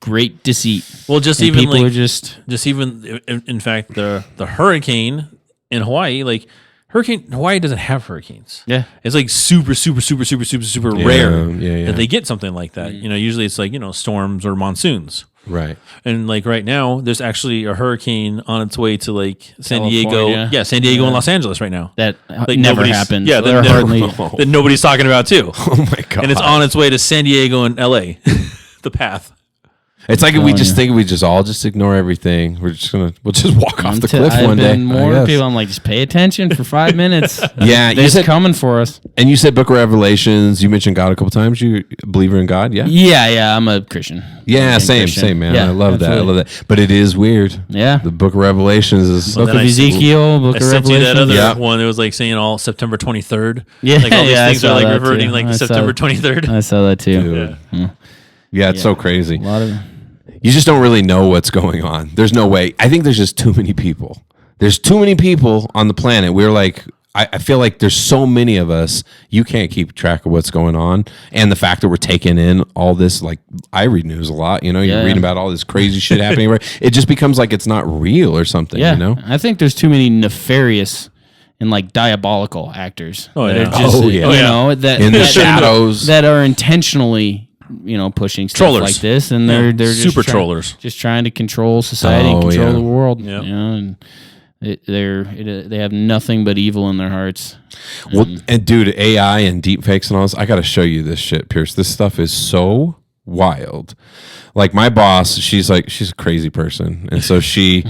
great deceit. Well, just and even people like, are just even in fact, the hurricane in Hawaii, like, Hawaii doesn't have hurricanes. Yeah. It's like super rare that they get something like that. You know, usually it's like, storms or monsoons. Right. And like right now, there's actually a hurricane on its way to like San Diego. California. Yeah, San Diego and Los Angeles right now. that Like never happens. Yeah, that nobody's talking about too. Oh my God. And it's on its way to San Diego and LA. The path. It's like we just think we just all just ignore everything. We'll just walk off the cliff one day. More people. I'm like, just pay attention for 5 minutes. Yeah, it's coming for us. And you said Book of Revelations. You mentioned God a couple times. You a believer in God? Yeah. Yeah. I'm a Christian. Yeah, same, man. Yeah, I love that. But it is weird. Yeah. The Book of Revelations is Book of Ezekiel. Book of sent Revelation. you that other one. It was like saying all September 23rd. Yeah, like all these I things saw are like that reverting too. like September 23rd. I saw that too. Yeah, it's so crazy. A lot of. You just don't really know what's going on. There's no way. I think there's just too many people. There's too many people on the planet. We're like, I feel like there's so many of us, you can't keep track of what's going on. And the fact that we're taking in all this, like, I read news a lot, you're reading about all this crazy shit happening. It just becomes like it's not real or something, Yeah. I think there's too many nefarious and like diabolical actors. Oh, yeah. That in the shadows. That are intentionally pushing stuff trollers like this, and they're just super trollers, just trying to control society and control the world. Yep. And they have nothing but evil in their hearts. Well, and dude, AI and deep fakes and all this, I got to show you this shit, Pierce. This stuff is so wild. Like my boss, she's a crazy person, and so she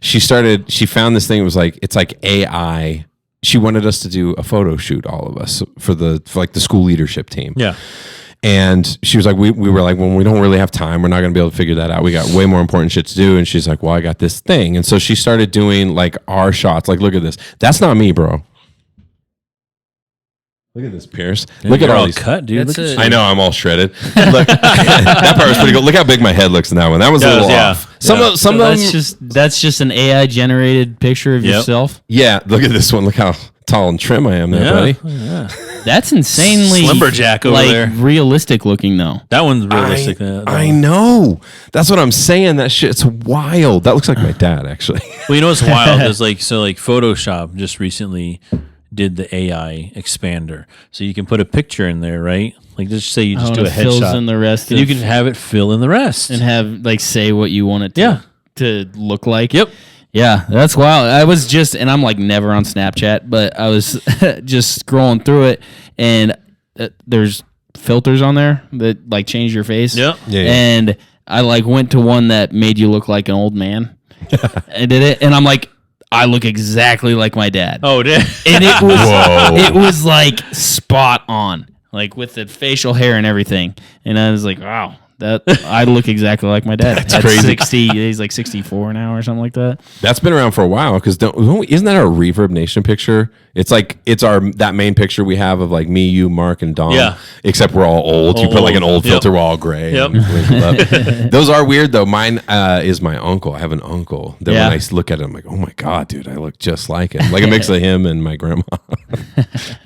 found this thing. It was like, it's like AI. She wanted us to do a photo shoot, all of us, for the school leadership team. Yeah. And she was like, we were like, well, we don't really have time. We're not going to be able to figure that out. We got way more important shit to do. And she's like, well, I got this thing. And so she started doing like our shots. Like, look at this. That's not me, bro. Look at this, Pierce. Look at all these cut, dude. I know, I'm all shredded. Look, that part was pretty good. Look how big my head looks in that one. That was a little off. Some of them. That's just an AI generated picture of yourself. Yeah, look at this one. Look how tall and trim I am there, buddy. Yeah. That's insanely Lumberjack over there. Realistic looking though. That one's realistic. I know. That's what I'm saying. That shit's wild. That looks like my dad, actually. Well, you know what's wild is like Photoshop just recently did the AI expander, so you can put a picture in there, right? Like just say you just do a headshot, in the rest, and you can have it fill in the rest, and have like say what you want it to look like. Yep. Yeah, that's wild. I was just, and I'm like never on Snapchat, but I was just scrolling through it, and there's filters on there that like change your face. Yep. Yeah. And I like went to one that made you look like an old man. I did it, and I'm like, I look exactly like my dad. Oh, damn. And it was like spot on, like with the facial hair and everything. And I was like, wow, That I look exactly like my dad. That's crazy. 60. He's like 64 now or something like that. That's been around for a while because isn't that our Reverb Nation picture? It's like that main picture we have of like me, you, Mark, and Dom. Yeah. Except we're all old. You put like an old filter, we're all gray. Yep. Those are weird though. Mine is my uncle. I have an uncle that when I look at him, I'm like, oh my god, dude, I look just like him. Like a mix of him and my grandma.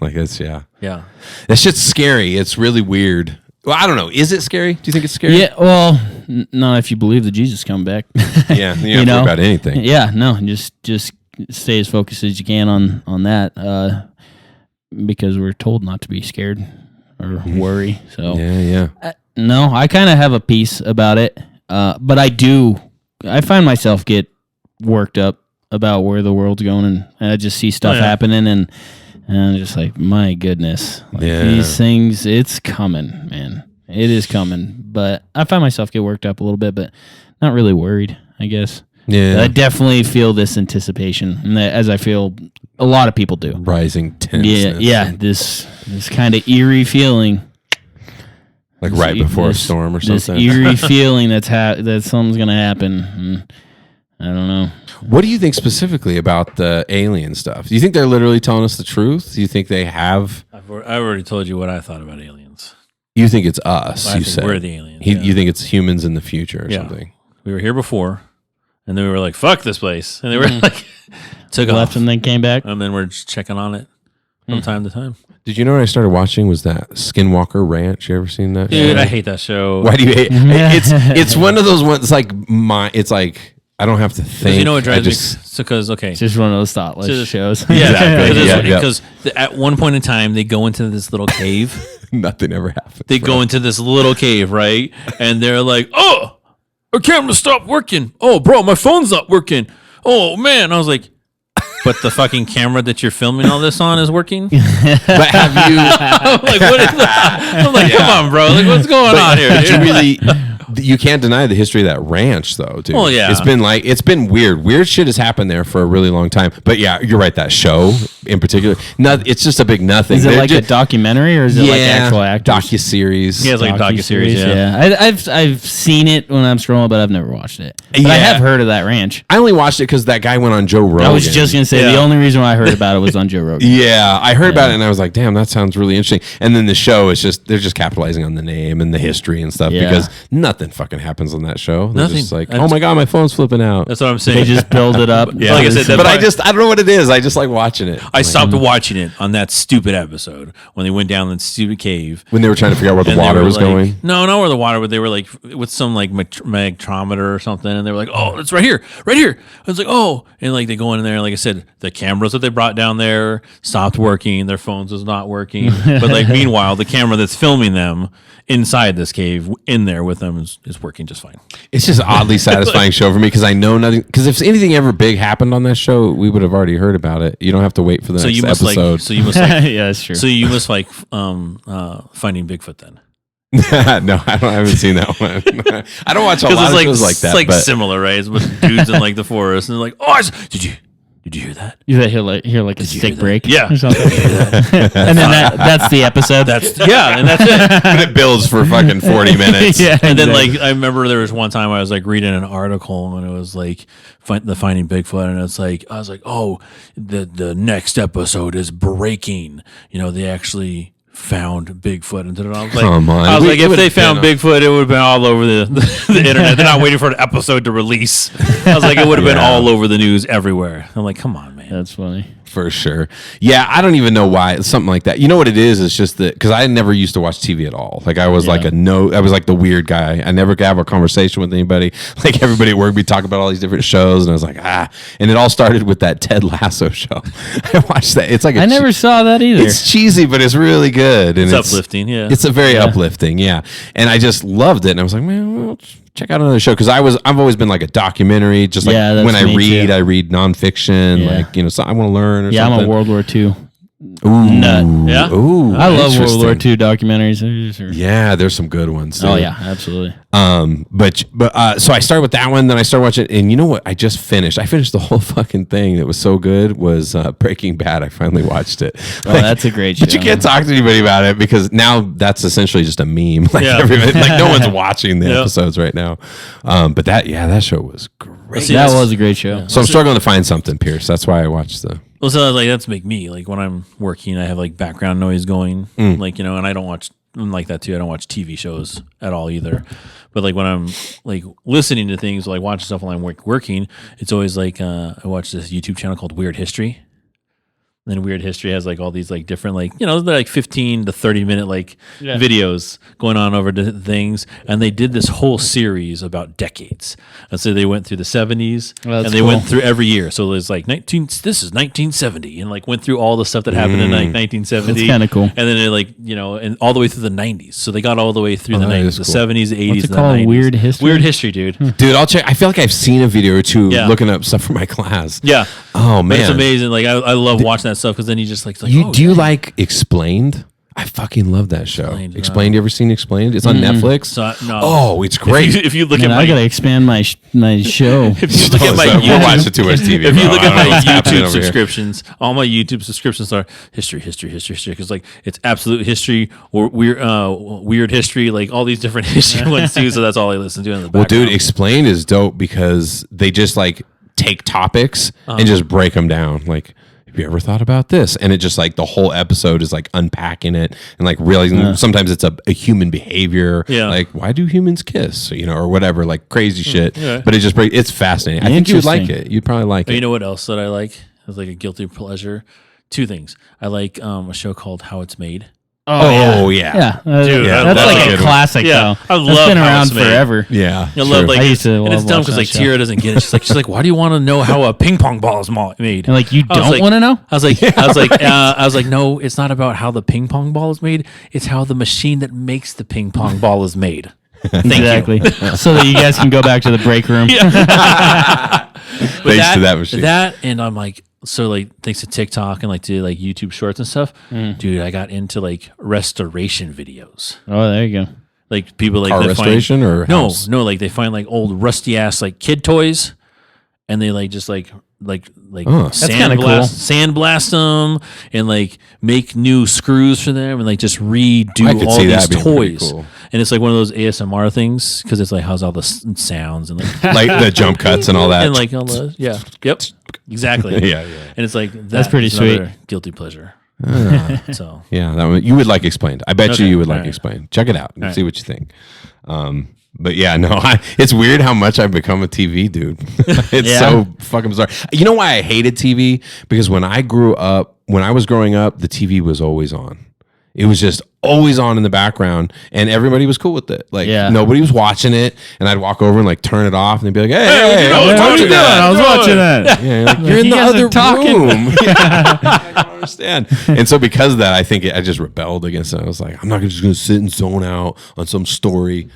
Like it's Yeah. That shit's scary. It's really weird. Well, I don't know. Is it scary? Do you think it's scary? Yeah, well, not if you believe that Jesus come back. Yeah, you don't know about anything. Yeah, no, just stay as focused as you can on that, because we're told not to be scared or worry. So yeah. No, I kind of have a peace about it, but I find myself get worked up about where the world's going, and I just see stuff happening, and I'm just like, my goodness, these things, it's coming, man. It is coming. But I find myself get worked up a little bit, but not really worried, I guess. Yeah. But I definitely feel this anticipation, and as I feel a lot of people do. Rising tenseness. Yeah, this kind of eerie feeling. Like right before a storm or something. This eerie feeling that something's going to happen. And I don't know. What do you think specifically about the alien stuff? Do you think they're literally telling us the truth? Do you think they have? I've already told you what I thought about aliens. You think it's us? You said we're the aliens. You think it's humans in the future or something? We were here before, and then we were like, "Fuck this place," and they were like, took left off, and then came back, and then we're just checking on it from time to time. Did you know what I started watching was that Skinwalker Ranch? You ever seen that? Dude, I hate that show. Why do you hate? It's one of those ones. It's like I don't have to think. You know what drives me? Because it's just one of those thoughtless shows. Yeah, exactly. Because at one point in time, they go into this little cave. Nothing ever happens. They go into this little cave, right? And they're like, "Oh, our camera stopped working. Oh, bro, my phone's not working. Oh man," I was like, "But the fucking camera that you're filming all this on is working." But have you? I'm like, "What is that?" I'm like, "Come on, bro. Like, what's going on here?" Dude? You really. You can't deny the history of that ranch, though, dude. Well, yeah. It's been weird. Weird shit has happened there for a really long time. But yeah, you're right. That show in particular, it's just a big nothing. Is it like a documentary or is it like actual actors? Docuseries. Yeah, it's like a docuseries. Yeah. I've seen it when I'm scrolling, but I've never watched it. But I have heard of that ranch. I only watched it because that guy went on Joe Rogan. I was just gonna say the only reason why I heard about it was on Joe Rogan. Yeah, I heard about it and I was like, damn, that sounds really interesting. And then the show is they're just capitalizing on the name and the history and stuff because nothing fucking happens on that show. They're just like, oh my god, my phone's flipping out. That's what I'm saying. They just build it up. Yeah. Like I said, but I don't know what it is. I just like watching it. I stopped watching it on that stupid episode when they went down that stupid cave. When they were trying to figure out where the water was going. No, not where the water, but they were like with some like magtrometer or something, and they were like, "Oh, it's right here." I was like, "Oh," and like they go in there, and like I said, the cameras that they brought down there stopped working. Their phones was not working, but like meanwhile, the camera that's filming them inside this cave in there with them is working just fine. It's just oddly satisfying show for me because I know nothing. Because if anything ever big happened on that show, we would have already heard about it. You don't have to wait for the next episode. So you must like, yeah, that's true. So you must like Finding Bigfoot then. No, I haven't seen that one. I don't watch a lot of shows like that. It's like similar, right? It's with dudes in like the forest, and they're like, "Oh, did you hear that? You hear like a stick break, yeah, or something. And then that's the episode. And that's it. But it builds for fucking 40 minutes. Yeah, and then like I remember there was one time I was like reading an article and it was like the Finding Bigfoot, and it's like I was like, oh, the next episode is breaking. You know, they actually found Bigfoot, and I was like, come on. I was like, if they found Bigfoot, it would have been all over the internet. They're not waiting for an episode to release. I was like, it would have been all over the news everywhere. I'm like, come on, man. That's funny. For sure. Yeah, I don't even know why. It's something like that. You know what it is? It's just that because I never used to watch TV at all. Like I was I was like the weird guy. I never could have a conversation with anybody. Like everybody at work, we talk about all these different shows, and I was like, And it all started with that Ted Lasso show. I watched that. It's like I never saw that either. It's cheesy, but it's really good. And it's uplifting. Yeah, it's a very uplifting. Yeah, and I just loved it. And I was like, man, well, check out another show because I've always been like a documentary. Just like when I read nonfiction. Like so I want to learn. Or something. I'm a World War II nut. Yeah? Ooh, I love World War interesting. II documentaries. Yeah, there's some good ones. Oh too. yeah, absolutely. So I started with that one, then I started watching, and you know what? I finished the whole fucking thing. That was so good. Was Breaking Bad. I finally watched it. Oh, that's a great show. But you can't talk to anybody about it because now that's essentially just a meme. Like Yeah. everybody, like no one's watching the episodes right now. But that show was great. See, that that's- was a great show. So I'm struggling to find something, Pierce. That's why I watched the. Well, so like that's make me like when I'm working, I have like background noise going, like and I don't watch. I'm like that too. I don't watch TV shows at all either. But like when I'm like listening to things, like watching stuff while I'm working, it's always like I watch this YouTube channel called Weird History. And then Weird History has like all these like different like they're like 15 to 30 minute like videos going on over things, and they did this whole series about decades. And so they went through the 70s and they went through every year. So there's like this is 1970, and like went through all the stuff that happened in like 1970. That's kinda cool. And then it like and all the way through the 90s. So they got all the way through the that 90s, is the cool. 70s, the 80s, What's it and called? the 90s. Weird History? Weird History, dude. Dude, I'll check. I feel like I've seen a video or two Yeah. looking up stuff for my class. Yeah. Oh But man, it's amazing. Like I love watching that stuff because then you just like Do you like Explained? I fucking love that show. Explained, Explained. You ever seen Explained? It's on Netflix. So, no. Oh, it's great. If you look Man, at I my gotta expand my show. if you look at my We're YouTube, watching too much TV. if you bro. look I don't know at my what's happening YouTube over here. subscriptions, all my YouTube subscriptions are history, because like it's absolute history or weird history, like all these different history ones too. So that's all I listen to in the Well, background. dude, Explained is dope because they just like take topics and just break them down. Like, have you ever thought about this? And it just like the whole episode is like unpacking it and like realizing sometimes it's a human behavior. Yeah. Like, why do humans kiss? Or whatever, like crazy shit. Yeah. But it just it's fascinating. I think you would like Interesting. it. You'd probably like But it. you know what else that I like? It's like a guilty pleasure. Two things. I like a show called How It's Made. Oh, yeah. Yeah, Dude, that's that's a like good a one. classic Yeah, though. I That's love been How around It's Made. forever. Yeah. I love like I used to and it's love dumb because watching like that show. Tira doesn't get it. She's like, why do you want to know how a ping pong ball is made? And like, you I was don't like- want to know? I was like, no, it's not about how the ping pong ball is made. It's how the machine that makes the ping pong ball is made. Thank Exactly. you. So that you guys can go back to the break room. But Thanks to that machine. That and I'm like, so like thanks to TikTok and like to like YouTube Shorts and stuff, dude, I got into like restoration videos. Oh, there you go. Like people like Car that restoration find, or house? no, like they find like old rusty ass like kid toys, and they like just like That's kinda cool. sandblast them and like make new screws for them and like just I redo could all see these that being pretty toys. cool. And it's like one of those ASMR things because it's like how's all the sounds and like Like the jump cuts and all that. and like all the exactly Yeah. and it's like That's pretty is another sweet. guilty pleasure. So Yeah, that one, you would like Explained. I bet Okay, you would like all right. Explained. Check it out and All right. see what you think. But yeah, no, it's weird how much I've become a TV dude. It's Yeah. so fucking bizarre. You know why I hated TV? Because when I was growing up, the TV was always on. It was just always on in the background, and everybody was cool with it. Like Yeah. nobody was watching it, and I'd walk over and like turn it off, and they'd be like, "Hey, what what are are you you doing?" I was watching that. Yeah, like, you're in You the guys are other talking. room. Yeah. I don't understand. And so because of that, I think I just rebelled against it. I was like, I'm not just going to sit and zone out on some story.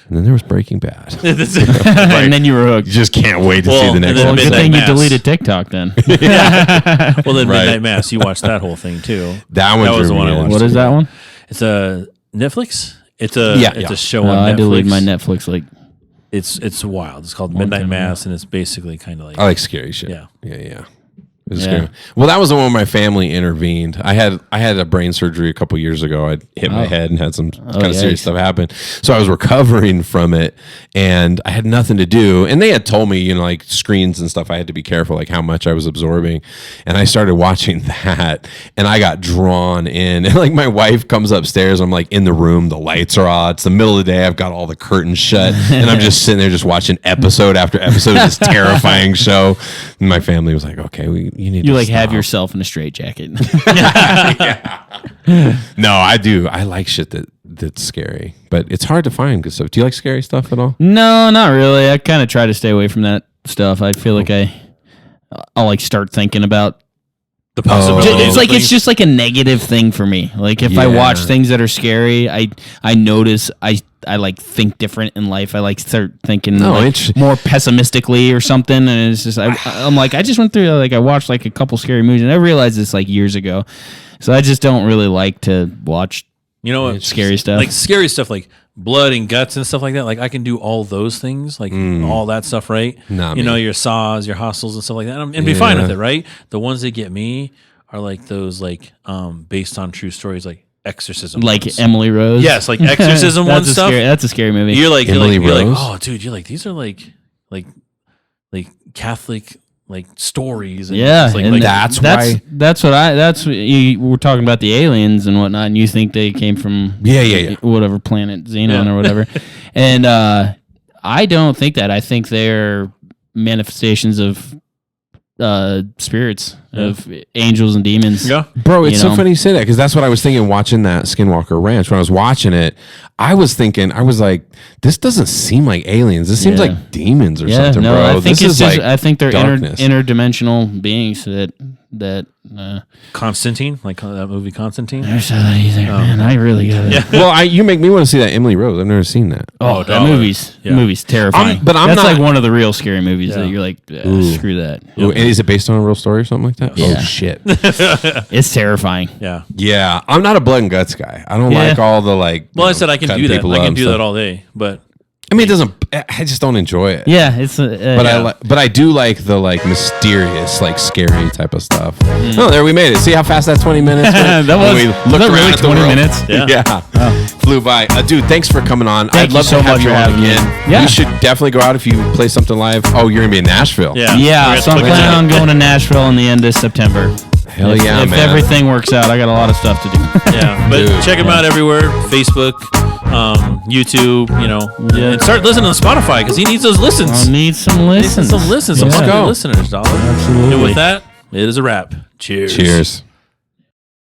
And then there was Breaking Bad. You And then you were hooked. just can't wait to see Well, the and next then one. Good Midnight thing you Mass. deleted TikTok then. well then Right. Midnight Mass, you watched that whole thing too. That one was drew the one me I in. watched. What is that one? It's a Netflix. It's a Yeah. a show on I Netflix. deleted my Netflix like It's wild. It's called Midnight time ago. Mass, and it's basically kind of like I like scary shit. Yeah. Yeah. It was Yeah. scary. Well, that was the one where my family intervened. I had a brain surgery a couple years ago. I hit my head and had some kind of serious yikes. stuff happen. So I was recovering from it, and I had nothing to do. And they had told me, like screens and stuff, I had to be careful, like how much I was absorbing. And I started watching that, and I got drawn in. And like my wife comes upstairs, I'm like in the room, the lights are on. It's the middle of the day. I've got all the curtains shut, and I'm just sitting there just watching episode after episode of this terrifying show. And my family was like, "Okay, you need you to like have stop." yourself in a straitjacket. No, I do. I like shit that's scary, but it's hard to find good stuff. Do you like scary stuff at all? No, not really. I kind of try to stay away from that stuff. I feel like I'll like start thinking about The possibility. It's just like a negative thing for me. Like if I watch things that are scary, I notice I like think different in life. I like start thinking more pessimistically or something. And it's just I'm like I just went through I watched like a couple scary movies and I realized this like years ago. So I just don't really like to watch scary stuff. Like scary stuff like blood and guts and stuff like that. Like I can do all those things, like all that stuff, right? Your Saws, your Hostels and stuff like that, and be fine with it, right? The ones that get me are like those based on true stories, like exorcism, like ones. Emily Rose. Yes, like exorcism one stuff. That's a scary movie. You're like, Emily you're like, Rose? oh, dude, you're like, these are like Catholic like stories. And that's what you were talking about, the aliens and whatnot, and you think they came from whatever planet Xenon or whatever, and I don't think that. I think they're manifestations of spirits, of angels and demons. Yeah, bro, it's so funny you say that because that's what I was thinking watching that Skinwalker Ranch. When I was watching it, I was like, this doesn't seem like aliens. This seems like demons or something, bro. I think I think they're darkness. interdimensional beings that Constantine, like that movie Constantine. Never saw that either, man. I really got it. Yeah. Well, you make me want to see that Emily Rose. I've never seen that. Oh, that movie's terrifying. But that's like one of the real scary movies that you're like, screw that. Ooh, and is it based on a real story or something like that? Yeah. Oh shit. It's terrifying. Yeah. Yeah. I'm not a blood and guts guy. I don't like all the like. Well, I said I can do that. I can do that all day, but. I mean, it doesn't. I just don't enjoy it. Yeah, it's. But I do like the mysterious, scary type of stuff. Oh, there we made it. See how fast that 20 minutes? That was really 20 minutes. Yeah. Flew by. Dude, thanks for coming on. I'd love to have you on again. Yeah. We should definitely go out if you play something live. Oh, you're gonna be in Nashville. Yeah. So I'm planning on going to Nashville in the end of September. Hell yeah, if man. If everything works out, I got a lot of stuff to do. Yeah, but check him out everywhere: Facebook, YouTube. And start listening to Spotify because he needs those listens. I need some listens. Some listeners, dog. Absolutely. And with that, it is a wrap. Cheers. Cheers.